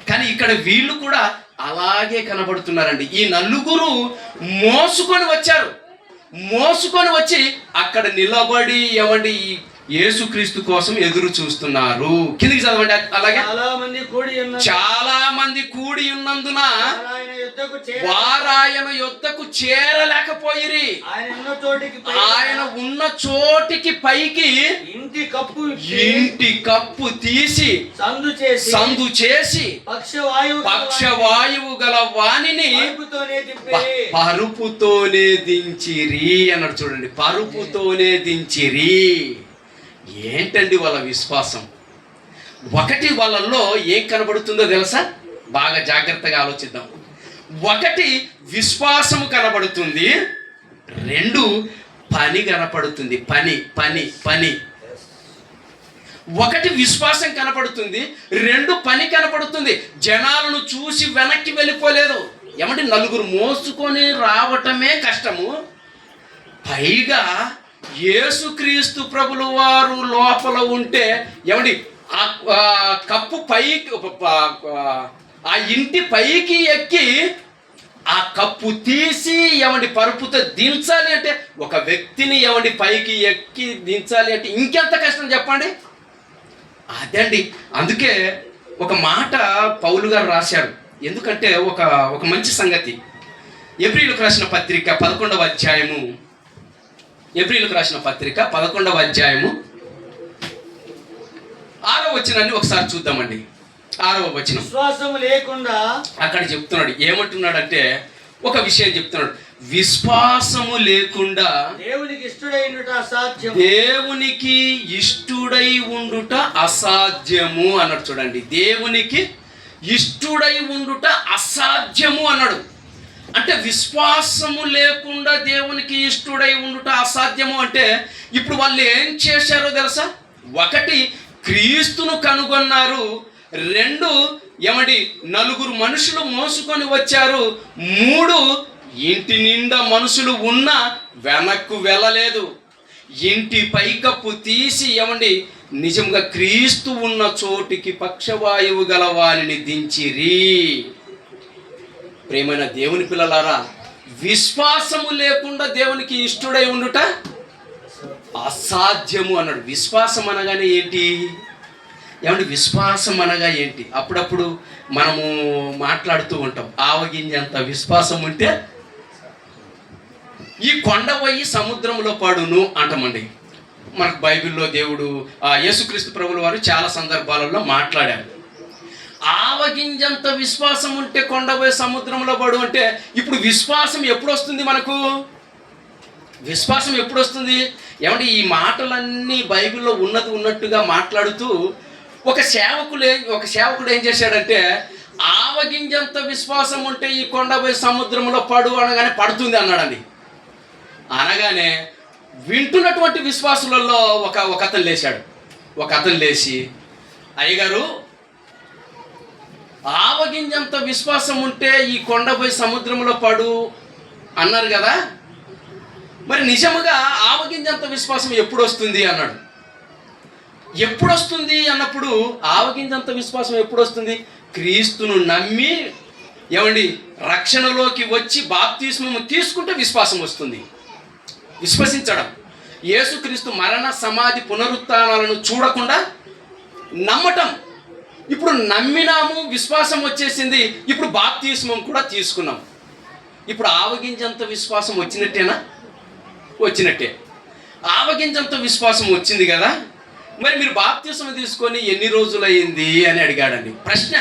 కానీ ఇక్కడ వీళ్ళు కూడా అలాగే కనబడుతున్నారండి. ఈ నలుగురు మోసుకొని వచ్చి అక్కడ నిలబడి యేసుక్రీస్తు కోసం ఎదురు చూస్తున్నారు. కిందికి చదవండి. అలాగే చాలా మంది కూడి ఉన్నందున వారు ఆయన యొద్దకు చేరలేకపోయిరి. ఆయన ఉన్న చోటికి పైకి ఇంటి కప్పు తీసి సందు చేసి పక్షవాయువు గల వాణిని పరుపుతోనే దించిరి అన్నాడు. చూడండి, పరుపుతోనే దించిరి. ఏంటండి వాళ్ళ విశ్వాసం? ఒకటి వాళ్ళల్లో ఏం కనబడుతుందో తెలుసా? బాగా జాగ్రత్తగా ఆలోచిద్దాం. ఒకటి విశ్వాసము కనబడుతుంది, రెండు పని కనపడుతుంది. పని. ఒకటి విశ్వాసం కనపడుతుంది, రెండు పని కనపడుతుంది. జనాలను చూసి వెనక్కి వెళ్ళిపోలేదు. నలుగురు మోసుకొని రావటమే కష్టము, పైగా యేసుక్రీస్తు ప్రభుల వారు లోపల ఉంటే కప్పు పైకి, ఆ ఇంటి పైకి ఎక్కి ఆ కప్పు తీసి పరుపుతో దించాలి అంటే, ఒక వ్యక్తిని పైకి ఎక్కి దించాలి అంటే ఇంకెంత కష్టం చెప్పండి? అదండి. అందుకే ఒక మాట పౌలు గారు రాశారు. ఎందుకంటే ఒక మంచి సంగతి. ఎబ్రీయులకు రాసిన పత్రిక 11వ అధ్యాయము 6వ వచనాన్ని ఒకసారి చూద్దామండి. 6వ వచనం. విశ్వాసము లేకుండా అక్కడ చెప్తున్నాడు. ఏమంటున్నాడంటే ఒక విషయం చెప్తున్నాడు. విశ్వాసము లేకుండా దేవునికి ఇష్టుడై ఉండుట అసాధ్యము అన్నాడు. చూడండి, దేవునికి ఇష్టుడై ఉండుట అసాధ్యము అన్నాడు. అంటే విశ్వాసము లేకుండా దేవునికి ఇష్టుడై ఉండుట అసాధ్యము అంటే, ఇప్పుడు వాళ్ళు ఏం చేశారో తెలుసా? ఒకటి, క్రీస్తును కనుగొన్నారు. రెండు, నలుగురు మనుషులు మోసుకొని వచ్చారు. మూడు, ఇంటి నిండా మనుషులు ఉన్నా వెనక్కు వెళ్ళలేదు. ఇంటి పైకప్పు తీసి నిజంగా క్రీస్తు ఉన్న చోటికి పక్షవాయువు గల వారిని దించిరి. ప్రేమైన దేవుని పిల్లలారా, విశ్వాసము లేకుండా దేవునికి ఇష్టుడై ఉండుట అసాధ్యము అన్నాడు. విశ్వాసం అనగానే ఏంటి? విశ్వాసం అనగా ఏంటి? అప్పుడప్పుడు మనము మాట్లాడుతూ ఉంటాం, ఆవగింజంత విశ్వాసం ఉంటే ఈ కొండ పోయి సముద్రంలో పడును అంటామండి. మనకు బైబిల్లో దేవుడు యేసుక్రీస్తు ప్రభుల వారు చాలా సందర్భాలలో మాట్లాడారు. ఆవగింజంత విశ్వాసం ఉంటే కొండ పోయి సముద్రంలో పడు అంటే, ఇప్పుడు విశ్వాసం ఎప్పుడు వస్తుంది మనకు? విశ్వాసం ఎప్పుడు వస్తుంది? ఈ మాటలన్నీ బైబిల్లో ఉన్నట్టుగా మాట్లాడుతూ ఒక సేవకుడు ఏం చేశాడంటే, ఆవగింజంత విశ్వాసం ఉంటే ఈ కొండ పోయి సముద్రంలో పడు అనగానే పడుతుంది అన్నాడండి. అనగానే వింటున్నటువంటి విశ్వాసులలో ఒక అతను లేచాడు. ఒక అతను లేచి, అయ్యగారు, ఆవగింజంత విశ్వాసం ఉంటే ఈ కొండ పోయి సముద్రంలో పడు అన్నారు కదా, మరి నిజముగా ఆవగింజంత విశ్వాసం ఎప్పుడు వస్తుంది అన్నాడు. ఎప్పుడు వస్తుంది అన్నప్పుడు, ఆవగింజంత విశ్వాసం ఎప్పుడు వస్తుంది? క్రీస్తును నమ్మి రక్షణలోకి వచ్చి బాప్తిస్మము తీసుకుంటే విశ్వాసం వస్తుంది. విశ్వసించడం. యేసుక్రీస్తు మరణ సమాధి పునరుత్థానాలను చూడకుండా నమ్మటం. ఇప్పుడు నమ్మినాము, విశ్వాసం వచ్చేసింది. ఇప్పుడు బాప్తిస్మం కూడా తీసుకున్నాం. ఇప్పుడు ఆవగింజంత విశ్వాసం వచ్చినట్టేనా? వచ్చినట్టే. ఆవగింజంత విశ్వాసం వచ్చింది కదా, మరి మీరు బాప్తిస్మం తీసుకొని ఎన్ని రోజులయ్యింది అని అడిగాడండి. ప్రశ్న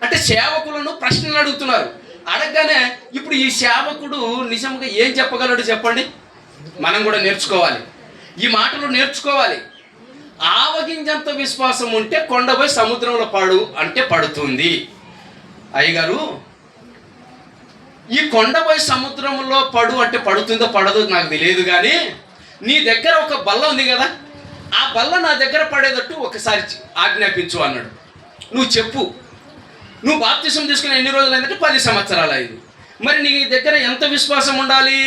అంటే సేవకులను ప్రశ్నలు అడుగుతున్నారు. అడగగానే ఇప్పుడు ఈ సేవకుడు నిజంగా ఏం చెప్పగలడు చెప్పండి? మనం కూడా నేర్చుకోవాలి, ఈ మాటలు నేర్చుకోవాలి. ఆవగింజంత విశ్వాసం ఉంటే కొండపై సముద్రంలో పడు అంటే పడుతుంది. అయ్యగారు, ఈ కొండపై సముద్రంలో పడు అంటే పడుతుందో పడదో నాకు తెలియదు, కానీ నీ దగ్గర ఒక బల్ల ఉంది కదా, ఆ బల్ల నా దగ్గర పడేటట్టు ఒకసారి ఆజ్ఞాపించు అన్నాడు. నువ్వు చెప్పు. నువ్వు బాప్తిసం తీసుకుని ఎన్ని రోజులు అయిందంటే 10 సంవత్సరాలు అయింది. మరి నీ దగ్గర ఎంత విశ్వాసం ఉండాలి?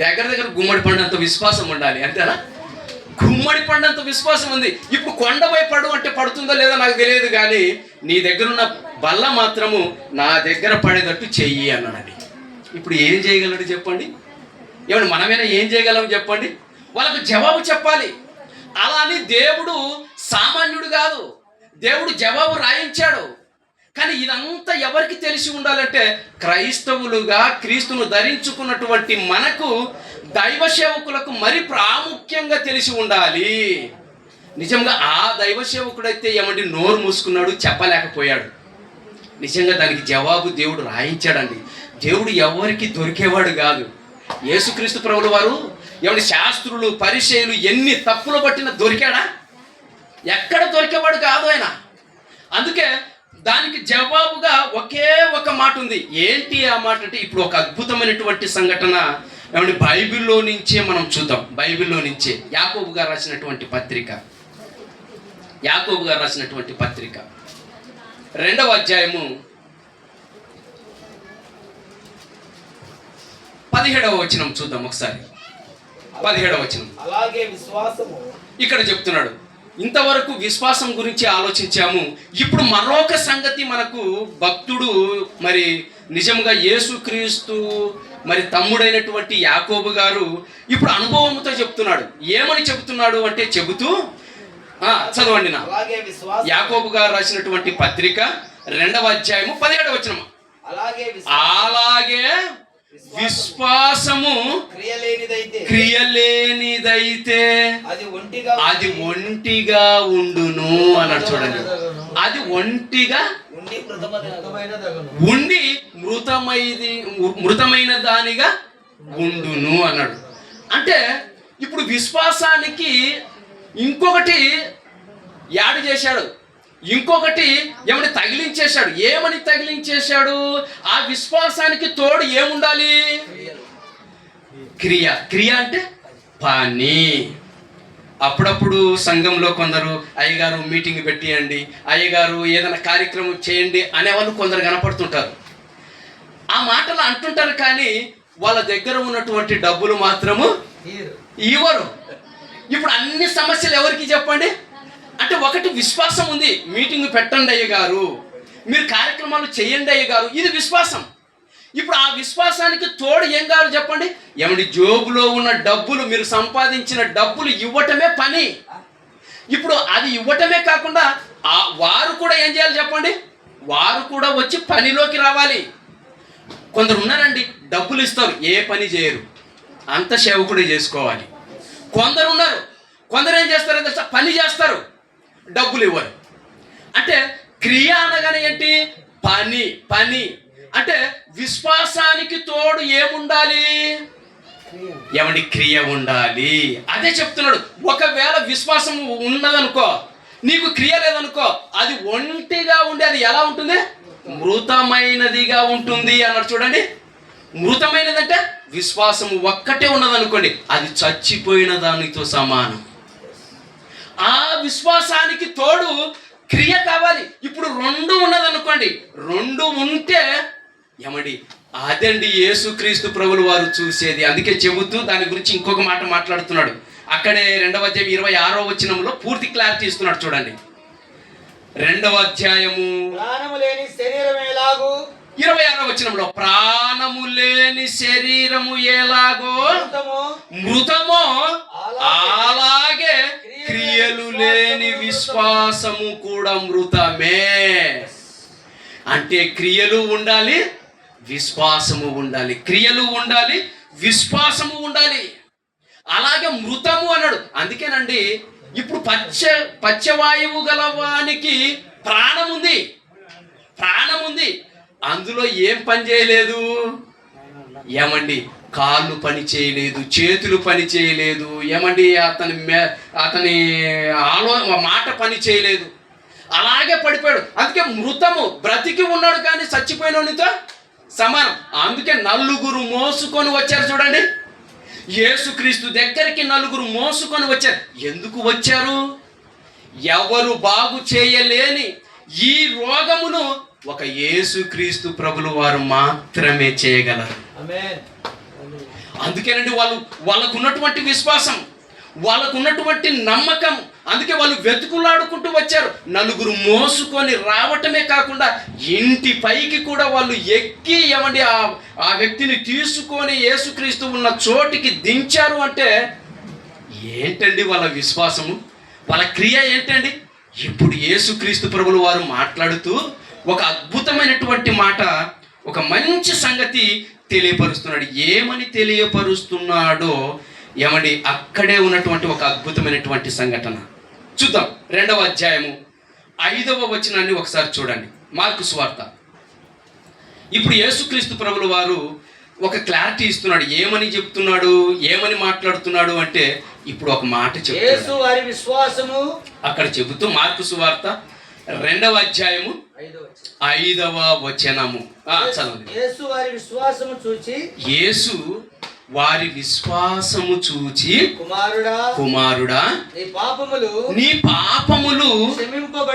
దగ్గర గుమ్మడి పండంత విశ్వాసం ఉండాలి, అంతేనా? గుమ్మడి పండంత విశ్వాసం ఉంది. ఇప్పుడు కొండపై పడు అంటే పడుతుందో లేదో నాకు తెలియదు, కానీ నీ దగ్గర ఉన్న బల్ల మాత్రము నా దగ్గర పడేటట్టు చెయ్యి అన్నాడండి. ఇప్పుడు ఏం చేయగలడు చెప్పండి? ఏమన్నా మనమైనా ఏం చేయగలం చెప్పండి? వాళ్ళకు జవాబు చెప్పాలి. అలా అని దేవుడు సామాన్యుడు కాదు, దేవుడు జవాబు రాయించాడు. కానీ ఇదంతా ఎవరికి తెలిసి ఉండాలంటే క్రైస్తవులుగా క్రీస్తును ధరించుకున్నటువంటి మనకు, దైవ సేవకులకు మరి ప్రాముఖ్యంగా తెలిసి ఉండాలి. నిజంగా ఆ దైవ సేవకుడైతే ఏమంటే నోరు మూసుకున్నాడు, చెప్పలేకపోయాడు. నిజంగా దానికి జవాబు దేవుడు రాయించాడండి. దేవుడు ఎవరికి దొరికేవాడు కాదు. యేసుక్రీస్తు ప్రభుల వారు ఏమంటే శాస్త్రులు పరిచయులు ఎన్ని తప్పులు పట్టినా దొరికాడా? ఎక్కడ దొరికేవాడు కాదు ఆయన. అందుకే దానికి జవాబుగా ఒకే ఒక మాట ఉంది. ఏంటి ఆ మాట అంటే, ఇప్పుడు ఒక అద్భుతమైనటువంటి సంఘటన ఏమంటే బైబిల్లో నుంచే మనం చూద్దాం. బైబిల్లో నుంచే యాకోబు గారు రాసినటువంటి పత్రిక, 2వ అధ్యాయము 17వ వచనం చూద్దాం ఒకసారి. 17వ వచనం. అలాగే విశ్వాసము ఇక్కడ చెప్తున్నాడు. ఇంతవరకు విశ్వాసం గురించి ఆలోచించాము. ఇప్పుడు మరొక సంగతి మనకు భక్తుడు మరి నిజంగా యేసుక్రీస్తు మరి తమ్ముడైనటువంటి యాకోబు గారు ఇప్పుడు అనుభవంతో చెప్తున్నాడు. ఏమని చెబుతున్నాడు అంటే, చెబుతూ చదవండి. నా యాకోబు గారు రాసినటువంటి పత్రిక 2వ అధ్యాయము 17వ వచనం. అలాగే విశ్వాసము క్రియలేనిదైతే అది ఒంటిగా ఉండును అన్నాడు. చూడండి, అది ఒంటిగా ఉండి మృతమైన దానిగా ఉండును అన్నాడు. అంటే ఇప్పుడు విశ్వాసానికి ఇంకొకటి యాడ్ చేశాడు, ఇంకొకటి ఏమని తగిలించేశాడు. ఏమని తగిలించేశాడు? ఆ విశ్వాసానికి తోడు ఏముండాలి? క్రియ. క్రియ అంటే పని. అప్పుడప్పుడు సంఘంలో కొందరు అయ్యగారు మీటింగ్ పెట్టియండి, అయ్యగారు ఏదైనా కార్యక్రమం చేయండి అనేవాళ్ళు కొందరు కనపడుతుంటారు. ఆ మాటలు అంటుంటారు, కానీ వాళ్ళ దగ్గర ఉన్నటువంటి డబ్బులు మాత్రము ఇవ్వరు. ఇప్పుడు అన్ని సమస్యలు ఎవరికి చెప్పండి? అంటే ఒకటి విశ్వాసం ఉంది, మీటింగ్ పెట్టండి అయ్యగారు, మీరు కార్యక్రమాలు చేయండి అయ్యగారు, ఇది విశ్వాసం. ఇప్పుడు ఆ విశ్వాసానికి తోడు ఏం కావాలి చెప్పండి? ఏమండి, జోబులో ఉన్న డబ్బులు, మీరు సంపాదించిన డబ్బులు ఇవ్వటమే పని. ఇప్పుడు అది ఇవ్వటమే కాకుండా వారు కూడా ఏం చేయాలి చెప్పండి? వారు కూడా వచ్చి పనిలోకి రావాలి. కొందరు ఉన్నారండి, డబ్బులు ఇస్తారు, ఏ పని చేయరు, అంత సేవకుడే చేసుకోవాలి. కొందరు ఉన్నారు, కొందరు ఏం చేస్తారంటే పని చేస్తారు, డబ్బులు ఇవ్వరు. అంటే క్రియ అనగానే ఏంటి? పని. పని అంటే విశ్వాసానికి తోడు ఏముండాలి? ఏమండి, క్రియ ఉండాలి. అదే చెప్తున్నాడు. ఒకవేళ విశ్వాసం ఉన్నదనుకో, నీకు క్రియ లేదనుకో, అది ఒంటిగా ఉండి అది ఎలా ఉంటుంది? మృతమైనదిగా ఉంటుంది అన్నాడు. చూడండి, మృతమైనదంటే విశ్వాసం ఒక్కటే ఉన్నదనుకోండి, అది చచ్చిపోయిన దానితో సమానం. ఆ విశ్వాసానికి తోడు క్రియ కావాలి. ఇప్పుడు 2 ఉన్నదనుకోండి, 2 ఉంటే ఏమండి, అదండి యేసుక్రీస్తు ప్రభుల వారు చూసేది. అందుకే చెబుతూ దాని గురించి ఇంకొక మాట మాట్లాడుతున్నాడు. అక్కడే 2వ అధ్యాయం 26వ వచనంలో పూర్తి క్లారిటీ ఇస్తున్నాడు. చూడండి, 2వ అధ్యాయము. ప్రాణము లేని శరీరం ఎలాగూ 26వ వచనంలో ప్రాణము లేని శరీరము ఎలాగో మృతమో అలాగే క్రియలు లేని విశ్వాసము కూడా మృతమే. అంటే క్రియలు ఉండాలి, విశ్వాసము ఉండాలి. క్రియలు ఉండాలి, విశ్వాసము ఉండాలి. అలాగే మృతము అన్నాడు. అందుకేనండి ఇప్పుడు పచ్చవాయువు గలవానికి ప్రాణం ఉంది, ప్రాణం ఉంది. అందులో ఏం పని చేయలేదు ఏమండి? కాళ్ళు పని చేయలేదు, చేతులు పని చేయలేదు ఏమండి, అతని మాట పని చేయలేదు, అలాగే పడిపోయాడు. అందుకే మృతము. బ్రతికి ఉన్నాడు కానీ చచ్చిపోయినోనితో సమానం. అందుకే నలుగురు మోసుకొని వచ్చారు చూడండి. యేసుక్రీస్తు దగ్గరికి నలుగురు మోసుకొని వచ్చారు. ఎందుకు వచ్చారు? ఎవరు బాగు చేయలేని ఈ రోగమును ఒక యేసుక్రీస్తు ప్రభులు వారు మాత్రమే చేయగలరు. అందుకేనండి వాళ్ళకు ఉన్నటువంటి విశ్వాసం, వాళ్ళకు ఉన్నటువంటి నమ్మకం. అందుకే వాళ్ళు వెతుకులాడుకుంటూ వచ్చారు. నలుగురు మోసుకొని రావటమే కాకుండా ఇంటి పైకి కూడా వాళ్ళు ఎక్కి ఏమండి ఆ వ్యక్తిని తీసుకొని యేసుక్రీస్తు ఉన్న చోటికి దించారు. అంటే ఏంటండి వాళ్ళ విశ్వాసము, వాళ్ళ క్రియ ఏంటండి? ఇప్పుడు యేసుక్రీస్తు ప్రభులు వారు మాట్లాడుతూ ఒక అద్భుతమైనటువంటి మాట, ఒక మంచి సంగతి తెలియపరుస్తున్నాడు. ఏమని తెలియపరుస్తున్నాడో ఏమండి అక్కడే ఉన్నటువంటి ఒక అద్భుతమైనటువంటి సంఘటన చూద్దాం. 2వ అధ్యాయము 5వ వచనాన్ని ఒకసారి చూడండి. మార్కు సువార్త. ఇప్పుడు యేసుక్రీస్తు ప్రభులు వారు ఒక క్లారిటీ ఇస్తున్నాడు. ఏమని చెప్తున్నాడు, ఏమని మాట్లాడుతున్నాడు అంటే ఇప్పుడు ఒక మాట చెప్తున్నాడు. అక్కడ చెబుతూ మార్కు సువార్త 2వ అధ్యాయము 5వ వచనము చదవండి. యేసు వారి విశ్వాసము చూచి కుమారుడా నీ పాపములు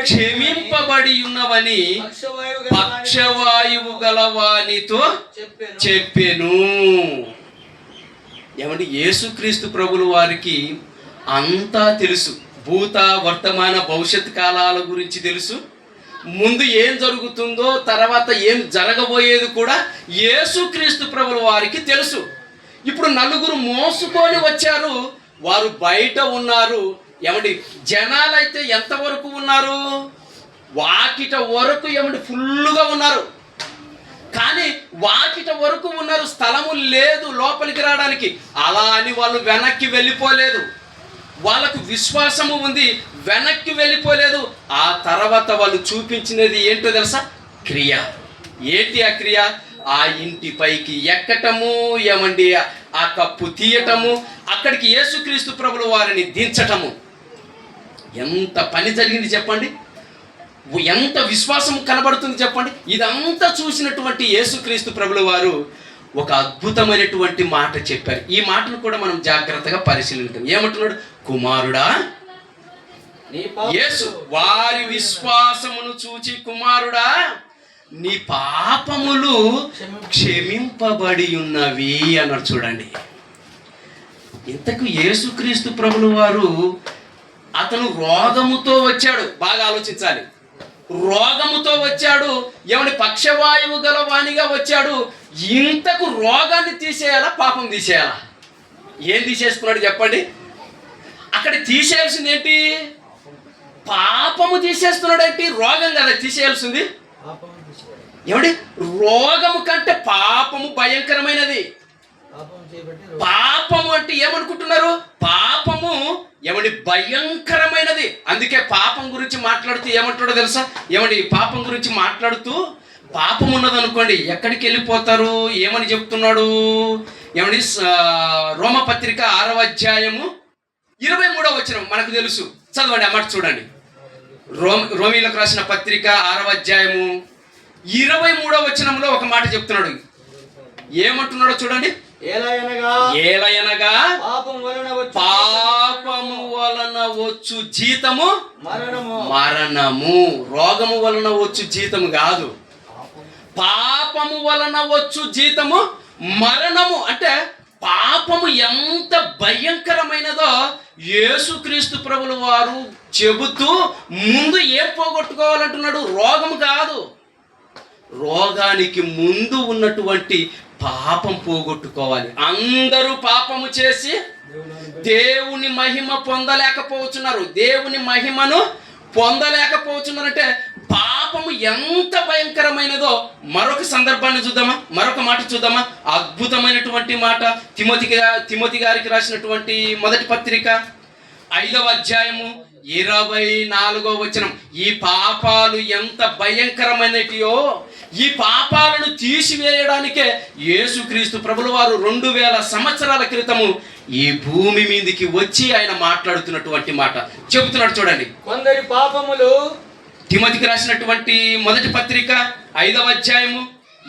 క్షమింపబడి ఉన్నవని పక్షవాయువు గలవానితో చెప్పెను. ఏమంటే యేసుక్రీస్తు ప్రభులు వారికి అంతా తెలుసు. భూత వర్తమాన భవిష్యత్ కాలాల గురించి తెలుసు. ముందు ఏం జరుగుతుందో తర్వాత ఏం జరగబోయేది కూడా యేసుక్రీస్తు ప్రభుల వారికి తెలుసు. ఇప్పుడు నలుగురు మోసుకొని వచ్చారు. వారు బయట ఉన్నారు. ఏమండి జనాలైతే ఎంతవరకు ఉన్నారు? వాకిట వరకు ఏమండి ఫుల్లుగా ఉన్నారు. కానీ వాకిట వరకు ఉన్నారు, స్థలము లేదు లోపలికి రావడానికి. అలా అని వాళ్ళు వెనక్కి వెళ్ళిపోలేదు. వాళ్ళకు విశ్వాసము ఉంది, వెనక్కి వెళ్ళిపోలేదు. ఆ తర్వాత వాళ్ళు చూపించినది ఏంటో తెలుసా? క్రియ. ఏంటి ఆ క్రియ? ఆ ఇంటి పైకి ఎక్కటము, ఏమండి ఆ కప్పు తీయటము, అక్కడికి యేసుక్రీస్తు ప్రభుల వారిని దించటము. ఎంత పని జరిగింది చెప్పండి, ఎంత విశ్వాసం కనబడుతుంది చెప్పండి. ఇదంతా చూసినటువంటి యేసుక్రీస్తు ప్రభుల వారు ఒక అద్భుతమైనటువంటి మాట చెప్పారు. ఈ మాటను కూడా మనం జాగ్రత్తగా పరిశీలిద్దాం. ఏమంటున్నాడు? కుమారుడా, యేసు వారి విశ్వాసమును చూచి కుమారుడా నీ పాపములు క్షమింపబడి ఉన్నవి అన్నాడు. చూడండి, ఇంతకు యేసుక్రీస్తు ప్రభుల వారు అతను రోగముతో వచ్చాడు. బాగా ఆలోచించాలి. రోగముతో వచ్చాడు. ఏమని పక్షవాయువు గల వానిగా వచ్చాడు. ఇంతకు రోగాన్ని తీసేయాలా, పాపం తీసేయాలా? ఏం తీసేసుకున్నాడు చెప్పండి? అక్కడ తీసేయాల్సింది ఏంటి? పాపము తీసేస్తున్నాడు. ఏంటి? రోగం కదా తీసేయాల్సింది. ఏమండి రోగము కంటే పాపము భయంకరమైనది. పాపము అంటే ఏమనుకుంటున్నారు? పాపము ఏమండి భయంకరమైనది. అందుకే పాపం గురించి మాట్లాడుతూ ఏమంటాడో తెలుసా? ఏమండి పాపం గురించి మాట్లాడుతూ పాపం ఉన్నదనుకోండి ఎక్కడికి వెళ్ళిపోతారు? ఏమని చెప్తున్నాడు? ఏమండి రోమపత్రిక 6వ అధ్యాయము 23వ వచనం మనకు తెలుసు. చదవండి ఆ మాట చూడండి. రోమీలకు రాసిన పత్రిక 6వ అధ్యాయము 23వ వచనంలో ఒక మాట చెప్తున్నాడు. ఏమంటున్నాడో చూడండి. ఏలయనగా పాపము వలన వచ్చు జీతము మరణము. రోగము వలన వచ్చు జీతము కాదు, పాపము వలన వచ్చు జీతము మరణము. అంటే పాపము ఎంత భయంకరమైనదో యేసుక్రీస్తు ప్రభుల వారు చెబుతూ ముందు ఏం పోగొట్టుకోవాలంటున్నాడు? రోగము కాదు. రోగానికి ముందు ఉన్నటువంటి పాపం పోగొట్టుకోవాలి. అందరూ పాపము చేసి దేవుని మహిమ పొందలేకపోతున్నారు. దేవుని మహిమను పొందలేకపోతున్నారంటే పాపము ఎంత భయంకరమైనదో మరొక సందర్భాన్ని చూద్దామా, మరొక మాట చూద్దామా. అద్భుతమైనటువంటి మాట తిమోతి గారికి రాసినటువంటి మొదటి పత్రిక 5వ అధ్యాయము 24వ వచనం. ఈ పాపాలు ఎంత భయంకరమైనటియో ఈ పాపాలను తీసివేయడానికే యేసుక్రీస్తు ప్రభుల వారు 2000 సంవత్సరాల క్రితము ఈ భూమి మీదకి వచ్చి ఆయన మాట్లాడుతున్నటువంటి మాట చెబుతున్నాడు. చూడండి, కొందరి పాపములు, తిమోతికి రాసినటువంటి మొదటి పత్రిక 5వ అధ్యాయము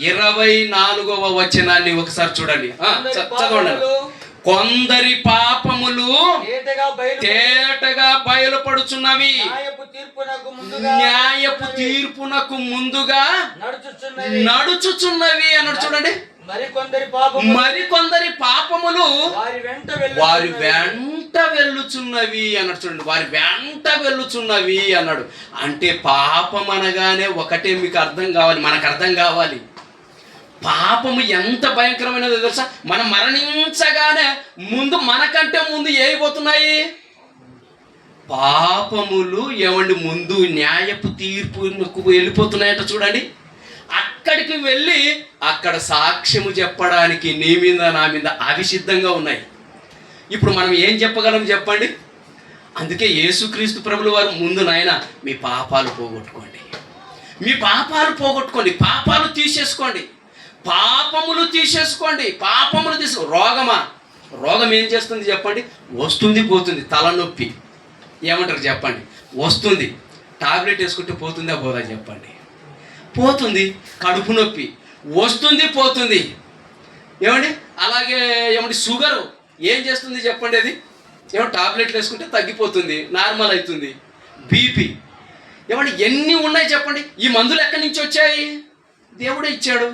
24వ వచనాన్ని ఒకసారి చూడండి, చదవండి. కొందరి పాపములు తేటగా బయలుపడుచున్నవి, న్యాయపు తీర్పునకు ముందుగా నడుచుచున్నవి అన్నాడు. చూడండి, మరికొందరి పాపములు వారి వెంట వెళ్ళుచున్నవి అన్నాడు. చూడండి, వారి వెంట వెళ్ళుచున్నవి అన్నాడు. అంటే పాపం అనగానే ఒకటే మీకు అర్థం కావాలి, మనకు అర్థం కావాలి. పాపము ఎంత భయంకరమైనదో తెలుసా? మనం మరణించగానే మనకంటే ముందు ఏమైపోతున్నాయి? పాపములు ఏమండి ముందు న్యాయపు తీర్పుకు వెళ్ళిపోతున్నాయట. చూడండి, అక్కడికి వెళ్ళి అక్కడ సాక్ష్యము చెప్పడానికి నీ మీద నా మీద అవి సిద్ధంగా ఉన్నాయి. ఇప్పుడు మనం ఏం చెప్పగలం చెప్పండి? అందుకే యేసుక్రీస్తు ప్రభుల వారు ముందు నాయన మీ పాపాలు పోగొట్టుకోండి, మీ పాపాలు పోగొట్టుకోండి, పాపాలు తీసేసుకోండి, పాపములు తీసేసుకోండి, పాపములు రోగం ఏం చేస్తుంది చెప్పండి? వస్తుంది పోతుంది. తలనొప్పి ఏమంటారు చెప్పండి? వస్తుంది. టాబ్లెట్ వేసుకుంటే పోతుందా పోదా చెప్పండి? పోతుంది. కడుపు నొప్పి వస్తుంది పోతుంది. ఏమండి అలాగే ఏమండి షుగరు ఏం చేస్తుంది చెప్పండి? అది ఏమంటే టాబ్లెట్లు వేసుకుంటే తగ్గిపోతుంది, నార్మల్ అవుతుంది. బీపీ ఏమండి ఎన్ని ఉన్నాయి చెప్పండి? ఈ మందులు ఎక్కడి నుంచి వచ్చాయి? దేవుడే ఇచ్చాడు.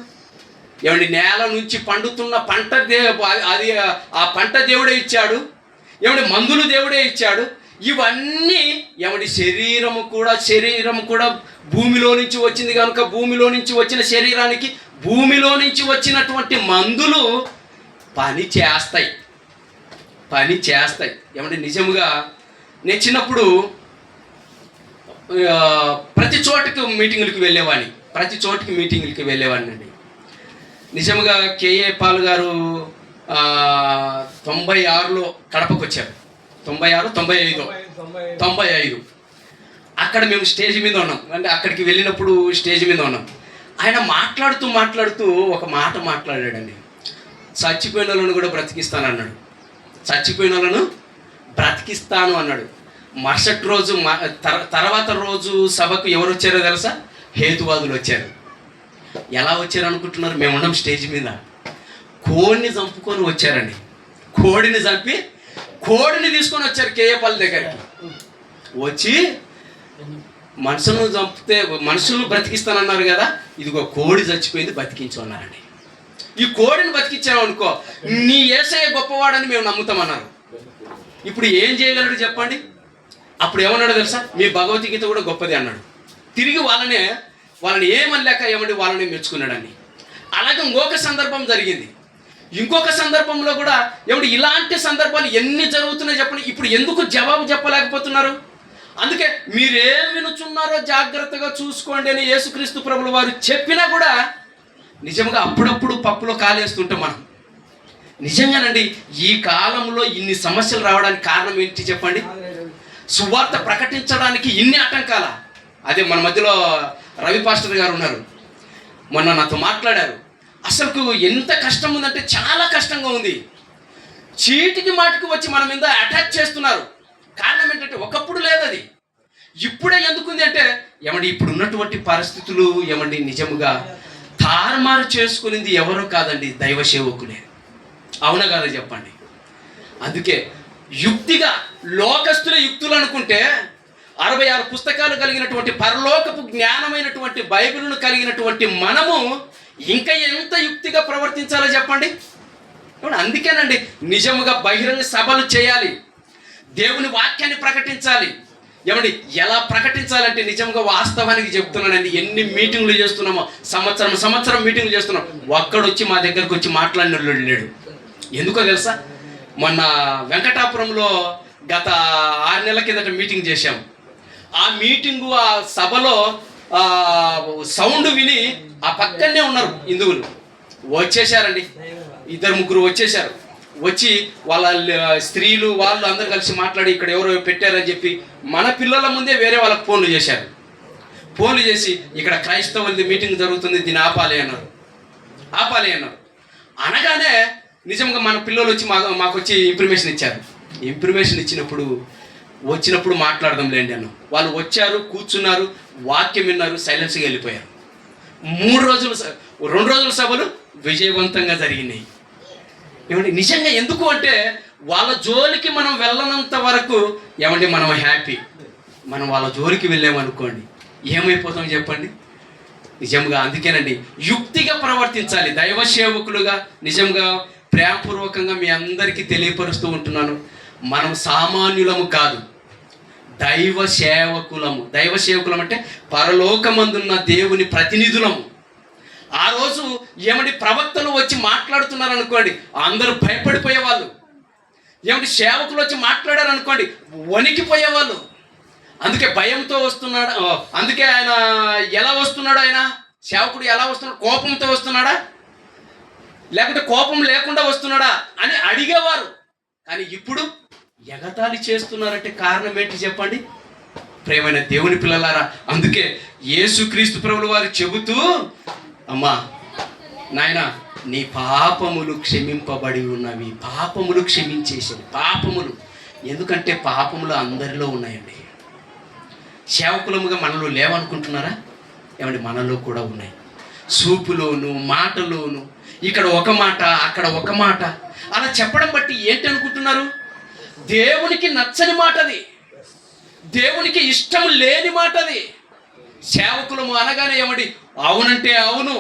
ఏమండి నేల నుంచి పండుతున్న పంట అది ఆ పంట దేవుడే ఇచ్చాడు. ఏమండి మందులు దేవుడే ఇచ్చాడు. ఇవన్నీ ఏమండి శరీరము కూడా భూమిలో నుంచి వచ్చింది కనుక భూమిలో నుంచి వచ్చిన శరీరానికి భూమిలో నుంచి వచ్చినటువంటి మందులు పని చేస్తాయి. ఏమంటే నిజముగా నేను చిన్నప్పుడు ప్రతి చోటికి మీటింగులకి వెళ్ళేవాడిని అండి. నిజంగా కేఏ పాల్ గారు 96లో కడపకు వచ్చారు. 95 అక్కడ మేము స్టేజ్ మీద ఉన్నాం. అంటే అక్కడికి వెళ్ళినప్పుడు స్టేజ్ మీద ఉన్నాం. ఆయన మాట్లాడుతూ ఒక మాట మాట్లాడాడండి. చచ్చిపోయిన వాళ్ళను కూడా బ్రతికిస్తాను అన్నాడు. మరుసటి రోజు తర్వాత రోజు సభకు ఎవరు వచ్చారో తెలుసా? హేతువాదులు వచ్చారు. ఎలా వచ్చారు అనుకుంటున్నారు? మేము ఉన్నాం స్టేజ్ మీద. కోడిని చంపుకొని వచ్చారండి. కోడిని తీసుకొని వచ్చారు కేఏపల్లి దగ్గరికి. వచ్చి మనుషులను బ్రతికిస్తానన్నారు కదా, ఇదిగో కోడి చచ్చిపోయింది బతికించు అన్నారండి. ఈ కోడిని బతికించావు అనుకో నీ యేసయ్య గొప్పవాడని మేము నమ్ముతామన్నారు. ఇప్పుడు ఏం చేయగలడు చెప్పండి? అప్పుడు ఏమన్నాడు తెలుసా? మీ భగవద్గీత కూడా గొప్పది అన్నాడు. తిరిగి వాళ్ళని ఏమనలేక ఏమండి వాళ్ళని మెచ్చుకున్నాడండి. అలాగే ఇంకొక సందర్భం జరిగింది. ఇంకొక సందర్భంలో కూడా ఏమంటే ఇలాంటి సందర్భాలు ఎన్ని జరుగుతున్నాయి చెప్పండి. ఇప్పుడు ఎందుకు జవాబు చెప్పలేకపోతున్నారు? అందుకే మీరేం వినుచున్నారో జాగ్రత్తగా చూసుకోండి అని యేసుక్రీస్తు ప్రభుల వారు చెప్పినా కూడా నిజంగా అప్పుడప్పుడు పప్పులో కాలేస్తుంటాం మనం. నిజంగానండి ఈ కాలంలో ఇన్ని సమస్యలు రావడానికి కారణం ఏంటి చెప్పండి? సువార్త ప్రకటించడానికి ఇన్ని ఆటంకాల. అదే మన మధ్యలో రవి పాస్టర్ గారు ఉన్నారు, మొన్న నాతో మాట్లాడారు. అసలు ఎంత కష్టం ఉందంటే చాలా కష్టంగా ఉంది. చీటికి మాటికి వచ్చి మన మీద అటాక్ చేస్తున్నారు. కారణం ఏంటంటే ఒకప్పుడు లేదు అది, ఇప్పుడే ఎందుకుంది అంటే ఏమండి ఇప్పుడు ఉన్నటువంటి పరిస్థితులు ఏమండి నిజముగా తారుమారు చేసుకునింది ఎవరో కాదండి, దైవ సేవకులే. అవునా కాదా చెప్పండి? అందుకే యుక్తిగా లోకస్తుల యుక్తులు అనుకుంటే 66 పుస్తకాలు కలిగినటువంటి పరలోకపు జ్ఞానమైనటువంటి బైబిల్ను కలిగినటువంటి మనము ఇంకా ఎంత యుక్తిగా ప్రవర్తించాలో చెప్పండి. అందుకేనండి నిజముగా బహిరంగ సభలు చేయాలి, దేవుని వాక్యాన్ని ప్రకటించాలి. ఏమండి ఎలా ప్రకటించాలంటే నిజంగా వాస్తవానికి చెప్తున్నానండి, ఎన్ని మీటింగ్లు చేస్తున్నామో, సంవత్సరం మీటింగ్లు చేస్తున్నాం, ఒక్కడొచ్చి మా దగ్గరకు వచ్చి మాట్లాడిన లేడు. ఎందుకో తెలుసా, మొన్న వెంకటాపురంలో గత 6 నెలల కిందట మీటింగ్ చేశాం. ఆ మీటింగు, ఆ సభలో సౌండ్ విని ఆ పక్కనే ఉన్నారు హిందువులు, వచ్చేసారండి, 2-3 వచ్చేసారు. వచ్చి వాళ్ళ స్త్రీలు వాళ్ళు అందరు కలిసి మాట్లాడి ఇక్కడ ఎవరో పెట్టారని చెప్పి మన పిల్లల ముందే వేరే వాళ్ళకి ఫోన్లు చేశారు. ఫోన్లు చేసి ఇక్కడ క్రైస్తవులది మీటింగ్ జరుగుతుంది, దీన్ని ఆపాలి అన్నారు. అనగానే నిజంగా మన పిల్లలు వచ్చి మాకు వచ్చి ఇన్ఫర్మేషన్ ఇచ్చారు. ఇన్ఫర్మేషన్ వచ్చినప్పుడు మాట్లాడదాం లేండి అన్న. వాళ్ళు వచ్చారు, కూర్చున్నారు, వాక్యం విన్నారు, సైలెన్స్గా వెళ్ళిపోయారు. 2 రోజుల సభలు విజయవంతంగా జరిగినాయి. ఏమండి నిజంగా ఎందుకు అంటే వాళ్ళ జోలికి మనం వెళ్ళనంత వరకు ఏమండి మనం హ్యాపీ. మనం వాళ్ళ జోలికి వెళ్ళామనుకోండి ఏమైపోతాం చెప్పండి. నిజంగా అందుకేనండి యుక్తిగా ప్రవర్తించాలి దైవ సేవకులుగా. నిజంగా ప్రేమపూర్వకంగా మీ అందరికీ తెలియపరుస్తూ ఉంటున్నాను, మనం సామాన్యులము కాదు, దైవ సేవకులము. దైవ సేవకులం అంటే పరలోకమందున్న దేవుని ప్రతినిధులము. ఆ రోజు ఏమండి ప్రవక్తలు వచ్చి మాట్లాడుతున్నారు అనుకోండి, అందరూ భయపడిపోయేవాళ్ళు. ఏమంటే సేవకులు వచ్చి మాట్లాడారు అనుకోండి, వణికిపోయేవాళ్ళు. అందుకే భయంతో వస్తున్నాడు. అందుకే ఆయన ఎలా వస్తున్నాడు, ఆయన సేవకుడు ఎలా వస్తున్నాడు, కోపంతో వస్తున్నాడా లేకుంటే కోపం లేకుండా వస్తున్నాడా అని అడిగేవారు. కానీ ఇప్పుడు ఎగతాళి చేస్తున్నారంటే కారణం ఏంటి చెప్పండి ప్రియమైన దేవుని పిల్లలారా. అందుకే యేసుక్రీస్తు ప్రభువు వారు చెబుతూ, అమ్మా నాయనా నీ పాపములు క్షమింపబడి ఉన్నవి, పాపములు క్షమించేసేది. పాపములు ఎందుకంటే పాపములు అందరిలో ఉన్నాయండి. సేవకులముగా మనలో లేవనుకుంటున్నారా? ఏమండి మనలో కూడా ఉన్నాయి. చూపులోను మాటలోను, ఇక్కడ ఒక మాట అక్కడ ఒక మాట, అలా చెప్పడం బట్టి ఏంటి అనుకుంటున్నారు? దేవునికి నచ్చని మాటది, దేవునికి ఇష్టం లేని మాటది. సేవకులము అనగానే ఏమండి అవునంటే అవును,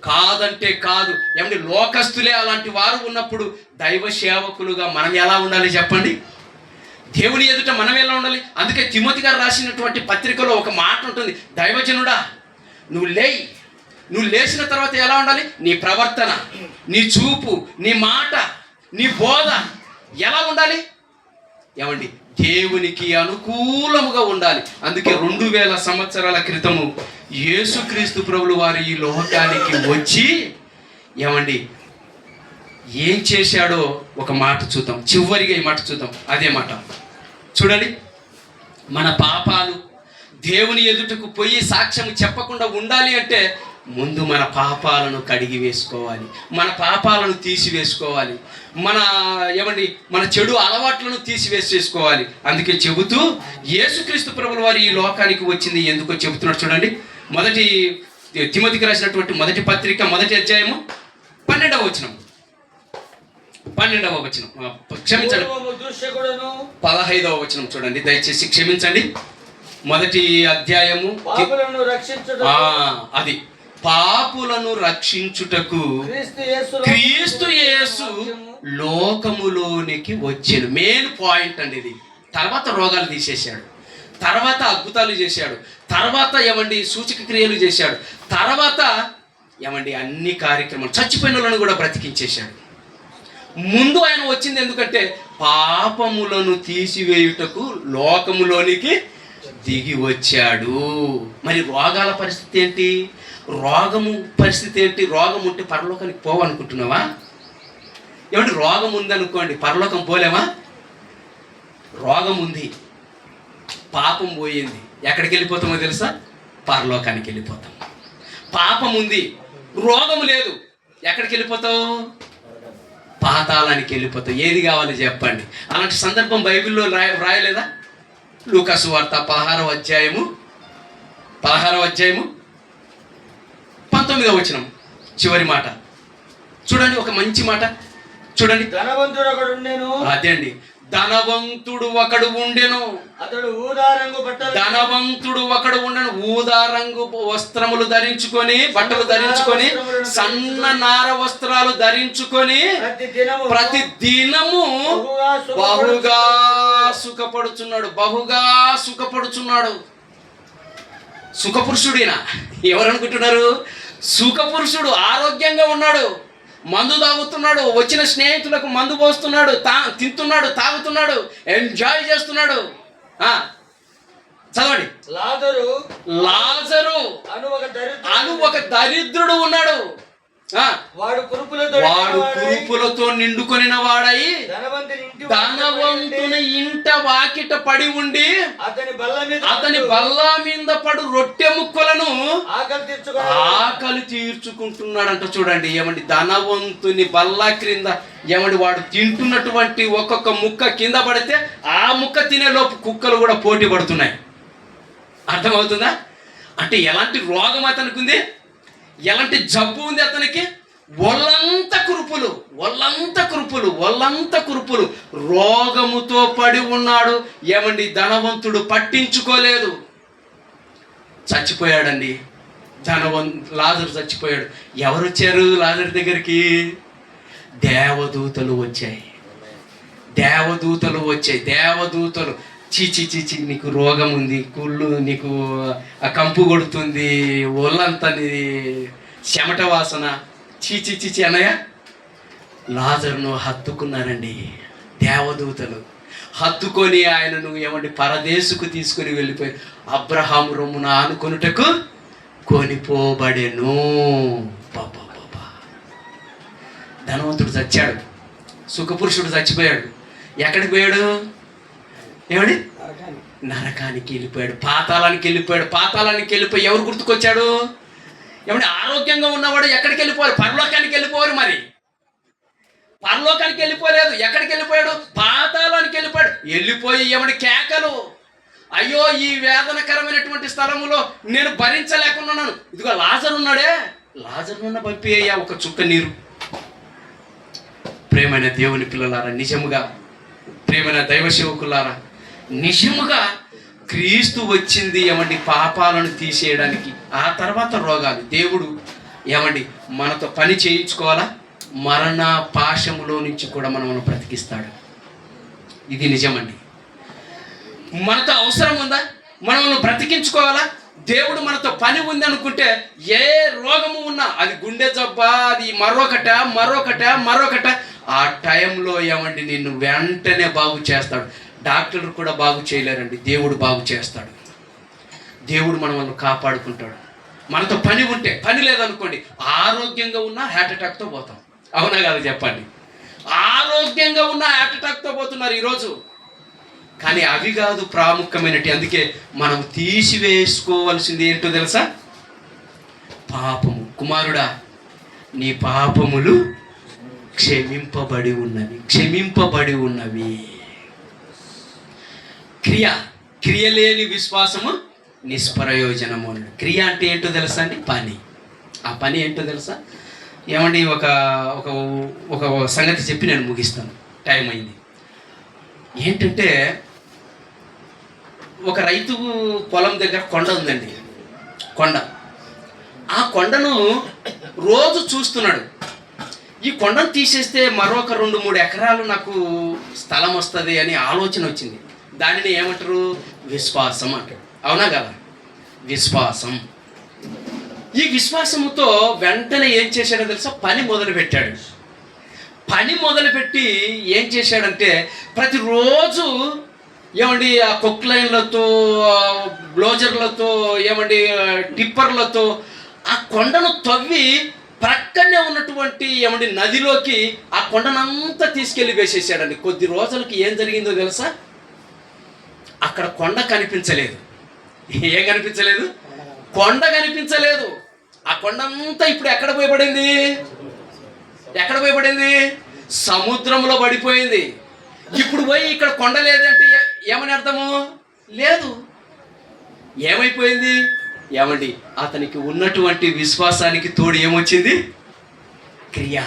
కాదంటే కాదు. ఏమండి లోకస్తులే అలాంటి వారు ఉన్నప్పుడు దైవ సేవకులుగా మనం ఎలా ఉండాలి చెప్పండి? దేవుని ఎదుట మనం ఎలా ఉండాలి? అందుకే తిమోతి గారు రాసినటువంటి పత్రికలో ఒక మాట ఉంటుంది, దైవజనుడా నువ్వు లేచిన తర్వాత ఎలా ఉండాలి? నీ ప్రవర్తన, నీ చూపు, నీ మాట, నీ బోధ ఎలా ఉండాలి? ఏమండి దేవునికి అనుకూలముగా ఉండాలి. అందుకే 2000 సంవత్సరాల క్రితము యేసుక్రీస్తు ప్రభులు వారు ఈ లోకానికి వచ్చి ఏమండి ఏం చేశాడో ఒక మాట చూద్దాం. చివరిగా ఈ మాట చూద్దాం. అదే మాట చూడండి. మన పాపాలు దేవుని ఎదుటకు పోయి సాక్ష్యం చెప్పకుండా ఉండాలి అంటే ముందు మన పాపాలను కడిగి వేసుకోవాలి, మన పాపాలను తీసివేసుకోవాలి, మన చెడు అలవాట్లను తీసివేసుకోవాలి. అందుకే చెబుతూ యేసుక్రీస్తు ప్రభుల వారు ఈ లోకానికి వచ్చింది ఎందుకో చెబుతున్నాడు చూడండి. మొదటి తిమోతికి రాసినటువంటి మొదటి పత్రిక 1వ అధ్యాయము 12వ వచనం, క్షమించండి 15వ వచనం చూడండి దయచేసి, క్షమించండి. 1వ అధ్యాయము అది పాపులను రక్షించుటకు క్రీస్తు యేసు లోకములోనికి వచ్చాడు. మెయిన్ పాయింట్ అండి ఇది. తర్వాత రోగాలు తీసేశాడు, తర్వాత అద్భుతాలు చేశాడు, తర్వాత ఏమండి సూచక క్రియలు చేశాడు, తర్వాత ఏమండి అన్ని కార్యక్రమాలు, చచ్చిపోయిన వాళ్ళను కూడా బ్రతికించేశాడు. ముందు ఆయన వచ్చింది ఎందుకంటే పాపములను తీసివేయుటకు లోకములోనికి దిగి వచ్చాడు. మరి రోగాల పరిస్థితి ఏంటి? రోగం ఉంటే పరలోకానికి పోవనుకుంటున్నావా? ఏమంటే రోగం ఉందనుకోండి పరలోకం పోలేమా? రోగం ఉంది, పాపం పోయింది, ఎక్కడికి వెళ్ళిపోతామో తెలుసా? పరలోకానికి వెళ్ళిపోతాం. పాపం ఉంది, రోగం లేదు, ఎక్కడికి వెళ్ళిపోతావు? పాతాళానికి వెళ్ళిపోతావు. ఏది కావాలి చెప్పండి? అలాంటి సందర్భం బైబిల్లో రాయలేదా? లూకా సువార్త 16వ అధ్యాయము 19వ వచనం చివరి మాట చూడండి. ఒక మంచి మాట చూడండి. ధనవంతుడు ఒకడు ఉండెను. అదే అండి, ధనవంతుడు ఒకడు ఉండెను. అతడు ఊదా రంగు బట్టలు ధనవంతుడు ఒకడు ఉండెను. ఊదా రంగు వస్త్రములు ధరించుకొని, బట్టలు ధరించుకొని, సన్న నార వస్త్రాలు ధరించుకొని ప్రతి దినము బహుగా సుఖపడుచున్నాడు. బహుగా సుఖపడుచున్నాడు. సుఖపురుషుడినా? ఎవరు అనుకుంటున్నారు? సుఖపురుషుడు. ఆరోగ్యంగా ఉన్నాడు, మందు తాగుతున్నాడు, వచ్చిన స్నేహితులకు మందు పోస్తున్నాడు, తింటున్నాడు, తాగుతున్నాడు, ఎంజాయ్ చేస్తున్నాడు. చదవండి. లాజరు అను ఒక దరిద్రుడు ఉన్నాడు. వాడు కురుపులతో నిండుకొనిన వాడై ధనవంతుని ఇంట వాకిట పడి ఉండి అతని బల్ల మీద పడు రొట్టె ముక్కలను ఆకలి తీర్చుకుంటున్నాడంట. చూడండి, ఏమండి, ధనవంతుని బల్ల క్రింద ఏమండి వాడు తింటున్నటువంటి ఒక్కొక్క ముక్క కింద పడితే ఆ ముక్క తినే లోపు కుక్కలు కూడా పోటీ పడుతున్నాయి. అర్థమవుతుందా? అంటే ఎలాంటి రోగం అతనికి ఉంది, ఎలాంటి జబ్బు ఉంది అతనికి? ఒళ్ళంతా కురుపులు, రోగముతో పడి ఉన్నాడు. ఏమండి, ధనవంతుడు పట్టించుకోలేదు, చచ్చిపోయాడండి. లాజరు చచ్చిపోయాడు. ఎవరు వచ్చారు లాజరు దగ్గరికి? దేవదూతలు వచ్చాయి. దేవదూతలు చీచి నీకు రోగం ఉంది, కుళ్ళు, నీకు ఆ కంపు కొడుతుంది, ఒళ్ళంతా చెమట వాసన, చీచి అన్నయ్య. లాజరును హత్తుకున్నారండి దేవదూతలు. హత్తుకొని ఆయనను ఏమండి పరదేశుకు తీసుకుని వెళ్ళిపోయి అబ్రహాము రొమ్మున ఆనుకొనుటకు కొనిపోబడెను. ధనవంతుడు చచ్చాడు, సుఖపురుషుడు చచ్చిపోయాడు. ఎక్కడికి పోయాడు? ఏమండి, నరకానికి వెళ్ళిపోయాడు, పాతాళానికి వెళ్ళిపోయి ఎవరు గుర్తుకొచ్చాడు? ఏమంటే ఆరోగ్యంగా ఉన్నవాడు ఎక్కడికి వెళ్ళిపోవాలి? పరలోకానికి వెళ్ళిపోరు. మరి పరలోకానికి వెళ్ళిపోలేదు. ఎక్కడికి వెళ్ళిపోయాడు? పాతాళానికి వెళ్ళిపోయి ఏమంటే కేకలు, అయ్యో ఈ వేదనకరమైనటువంటి స్థలములో నేను భరించలేకున్నాను. ఇదిగో లాజరు ఉన్నాడే, లాజరునున్న పంపి అయ్యా ఒక చుక్క నీరు. ప్రేమైన దేవుని పిల్లలారా, నిజముగా ప్రేమైన దైవ సేవకులారా, నిజముగా క్రీస్తు వచ్చింది ఏమండి పాపాలను తీసేయడానికి. ఆ తర్వాత రోగాలు. దేవుడు ఏమండి మనతో పని చేయించుకోవాలా? మరణ పాశములో నుంచి కూడా మనల్ని బ్రతికిస్తాడు. ఇది నిజమండి. మనతో అవసరం ఉందా? మనల్ని బ్రతికించుకోవాలా? దేవుడు మనతో పని ఉంది అనుకుంటే ఏ రోగము ఉన్నా, అది గుండె జబ్బా, అది మరొకట, ఆ టైంలో ఏమండి నిన్ను వెంటనే బాగు చేస్తాడు. డాక్టర్లు కూడా బాగు చేయలేరండి, దేవుడు బాగు చేస్తాడు. దేవుడు మనల్ని కాపాడుకుంటాడు. మనతో పని ఉంటే, పని లేదనుకోండి, ఆరోగ్యంగా ఉన్నా హార్ట్ అటాక్తో పోతాం. అవునా కదా చెప్పండి? ఆరోగ్యంగా ఉన్నా హార్ట్ అటాక్తో పోతున్నారు ఈరోజు. కానీ అవి కాదు ప్రాముఖ్యమైనటి. అందుకే మనం తీసివేసుకోవాల్సింది ఏంటో తెలుసా? పాపము. కుమారుడా, నీ పాపములు క్షమింపబడి ఉన్నవి. క్రియ లేని విశ్వాసము నిష్ప్రయోజనము అన్నాడు. క్రియ అంటే ఏంటో తెలుసా అండి? పని. ఆ పని ఏంటో తెలుసా? ఏమండి, ఒక సంగతి చెప్పి నేను ముగిస్తాను, టైం అయింది. ఏంటంటే, ఒక రైతు పొలం దగ్గర కొండ ఉందండి. ఆ కొండను రోజు చూస్తున్నాడు. ఈ కొండను తీసేస్తే మరొక 2-3 ఎకరాలు నాకు స్థలం వస్తుంది అని ఆలోచన వచ్చింది. దానిని ఏమంటారు? విశ్వాసం అంటారు. అవునా కదా? విశ్వాసం. ఈ విశ్వాసముతో వెంటనే ఏం చేశాడో తెలుసా? పని మొదలుపెట్టాడు. పని మొదలుపెట్టి ఏం చేశాడంటే, ప్రతిరోజు ఏమండి ఆ కొక్లైన్లతో, బ్లోజర్లతో, ఏమండి టిప్పర్లతో ఆ కొండను తవ్వి ప్రక్కనే ఉన్నటువంటి ఏమండి నదిలోకి ఆ కొండనంతా తీసుకెళ్ళి వేసేసాడండి. కొద్ది రోజులకి ఏం జరిగిందో తెలుసా? అక్కడ కొండ కనిపించలేదు. ఏం కనిపించలేదు? కొండ కనిపించలేదు. ఆ కొండంతా ఇప్పుడు ఎక్కడ పోయబడింది? సముద్రంలో పడిపోయింది. ఇప్పుడు పోయి ఇక్కడ కొండ లేదంటే ఏమని అర్థము? లేదు. ఏమైపోయింది? ఏమండి, అతనికి ఉన్నటువంటి విశ్వాసానికి తోడు ఏమొచ్చింది? క్రియ.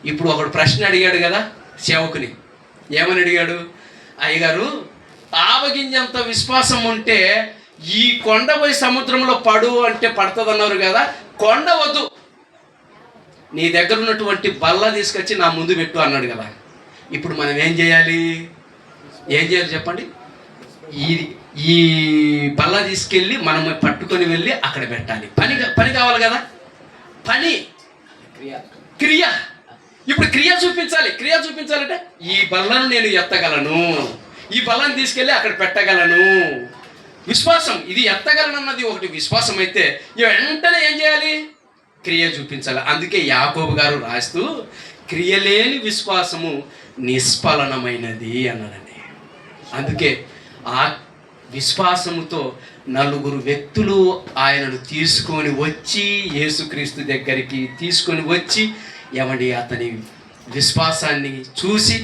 ఇప్పుడు ఒకడు ప్రశ్న అడిగాడు కదా సేవకుని, ఏమని అడిగాడు? అయ్యగారు, ఆవగింజంత విశ్వాసం ఉంటే ఈ కొండ పోయి సముద్రంలో పడు అంటే పడుతుందన్నారు కదా, కొండ వద్దు, నీ దగ్గర ఉన్నటువంటి బల్ల తీసుకొచ్చి నా ముందు పెట్టు అన్నాడు కదా. ఇప్పుడు మనం ఏం చేయాలి చెప్పండి? ఈ బల్ల తీసుకెళ్ళి మనం పట్టుకొని వెళ్ళి అక్కడ పెట్టాలి. పని కావాలి కదా, క్రియ. ఇప్పుడు క్రియ చూపించాలంటే ఈ బల్లను నేను ఎత్తగలను, ఈ బల్లను తీసుకెళ్ళి అక్కడ పెట్టగలను. విశ్వాసం, ఇది ఎత్తగలను అన్నది ఒకటి విశ్వాసం అయితే, వెంటనే ఏం చేయాలి? క్రియ చూపించాలి. అందుకే యాకోబు గారు రాస్తూ క్రియలేని విశ్వాసము నిష్ఫలనమైనది అన్నాడండి. అందుకే ఆ విశ్వాసముతో నలుగురు వ్యక్తులు ఆయనను తీసుకొని వచ్చి యేసుక్రీస్తు దగ్గరికి తీసుకొని వచ్చి ఏమండి అతని విశ్వాసాన్ని చూసి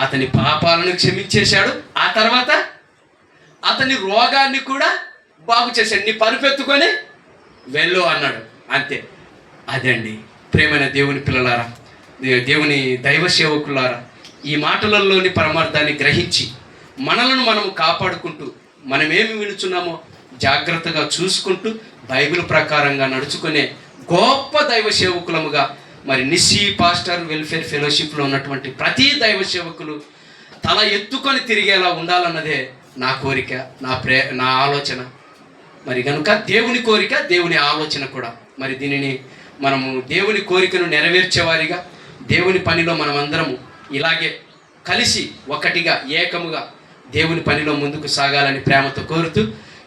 అతని పాపాలను క్షమించేశాడు. ఆ తర్వాత అతని రోగాన్ని కూడా బాగు చేశాడు. నీ పరుపెత్తుకొని వెళ్ళు అన్నాడు. అంతే. అదండి ప్రేమైన దేవుని పిల్లలారా, దేవుని దైవ సేవకులారా, ఈ మాటలలోని పరమార్థాన్ని గ్రహించి మనలను మనము కాపాడుకుంటూ మనమేమి వినుచున్నామో జాగ్రత్తగా చూసుకుంటూ బైబిల్ ప్రకారంగా నడుచుకునే గొప్ప దైవ సేవకులముగా మరి నిస్సీ పాస్టర్ వెల్ఫేర్ ఫెలోషిప్లో ఉన్నటువంటి ప్రతి దైవ సేవకులు తల ఎత్తుకొని తిరిగేలా ఉండాలన్నదే నా కోరిక, నా ఆలోచన. మరి కనుక దేవుని కోరిక, దేవుని ఆలోచన కూడా. మరి దీనిని మనము దేవుని కోరికను నెరవేర్చేవారిగా దేవుని పనిలో మనమందరము ఇలాగే కలిసి ఒకటిగా ఏకముగా దేవుని పనిలో ముందుకు సాగాలని ప్రేమతో కోరుతూ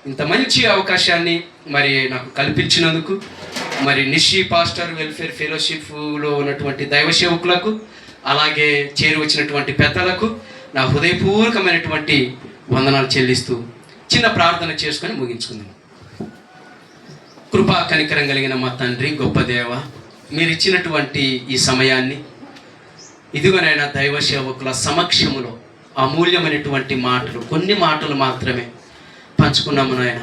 ఇంత మంచి అవకాశాన్ని మరి నాకు కల్పించినందుకు మరి నిస్సీ పాస్టర్ వెల్ఫేర్ ఫెలోషిప్లో ఉన్నటువంటి దైవ సేవకులకు అలాగే చేరి వచ్చినటువంటి పెద్దలకు నా హృదయపూర్వకమైనటువంటి వందనాలు చెల్లిస్తూ చిన్న ప్రార్థన చేసుకొని ముగించుకుందాం. కృపా కనికరం కలిగిన మా తండ్రి, గొప్ప దేవ, మీరు ఇచ్చినటువంటి ఈ సమయాన్ని ఇదిగోనైనా దైవ సేవకుల సమక్షములో అమూల్యమైనటువంటి మాటలు, కొన్ని మాటలు మాత్రమే పంచుకున్నాము నాయన.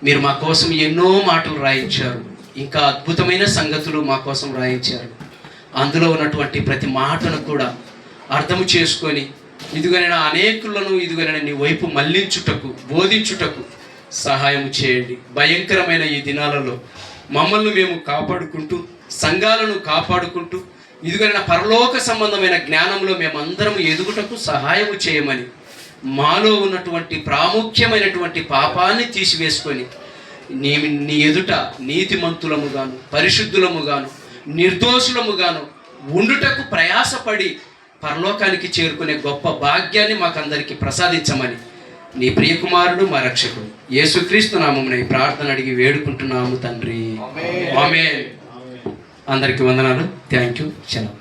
మీరు మా కోసం ఎన్నో మాటలు రాయించారు, ఇంకా అద్భుతమైన సంగతులు మా కోసం రాయించారు. అందులో ఉన్నటువంటి ప్రతి మాటను కూడా అర్థం చేసుకొని ఇదిగోనైనా అనేకులను ఇదిగోనైనా నీ వైపు మళ్లించుటకు, బోధించుటకు సహాయం చేయండి. భయంకరమైన ఈ దినాలలో మమ్మల్ని మేము కాపాడుకుంటూ, సంఘాలను కాపాడుకుంటూ ఇదిగోనైనా పరలోక సంబంధమైన జ్ఞానంలో మేమందరం ఎదుగుటకు సహాయం చేయమని, మాలో ఉన్నటువంటి ప్రాముఖ్యమైనటువంటి పాపాన్ని తీసివేసుకొని నీ ఎదుట నీతిమంతులముగాను, పరిశుద్ధులముగాను, నిర్దోషులముగాను ఉండుటకు ప్రయాసపడి పరలోకానికి చేరుకునే గొప్ప భాగ్యాన్ని మాకందరికీ ప్రసాదించమని నీ ప్రియకుమారుడు మా రక్షకుడు యేసుక్రీస్తు నామమున ఈ ప్రార్థన అడిగి వేడుకుంటున్నాము తండ్రి. ఆమేన్. అందరికీ వందనాలు. Thank you. చలో.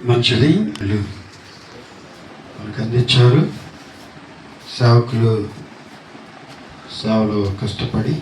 మంచిది మనకు అందించారు. సేవకులు సేవలో కష్టపడి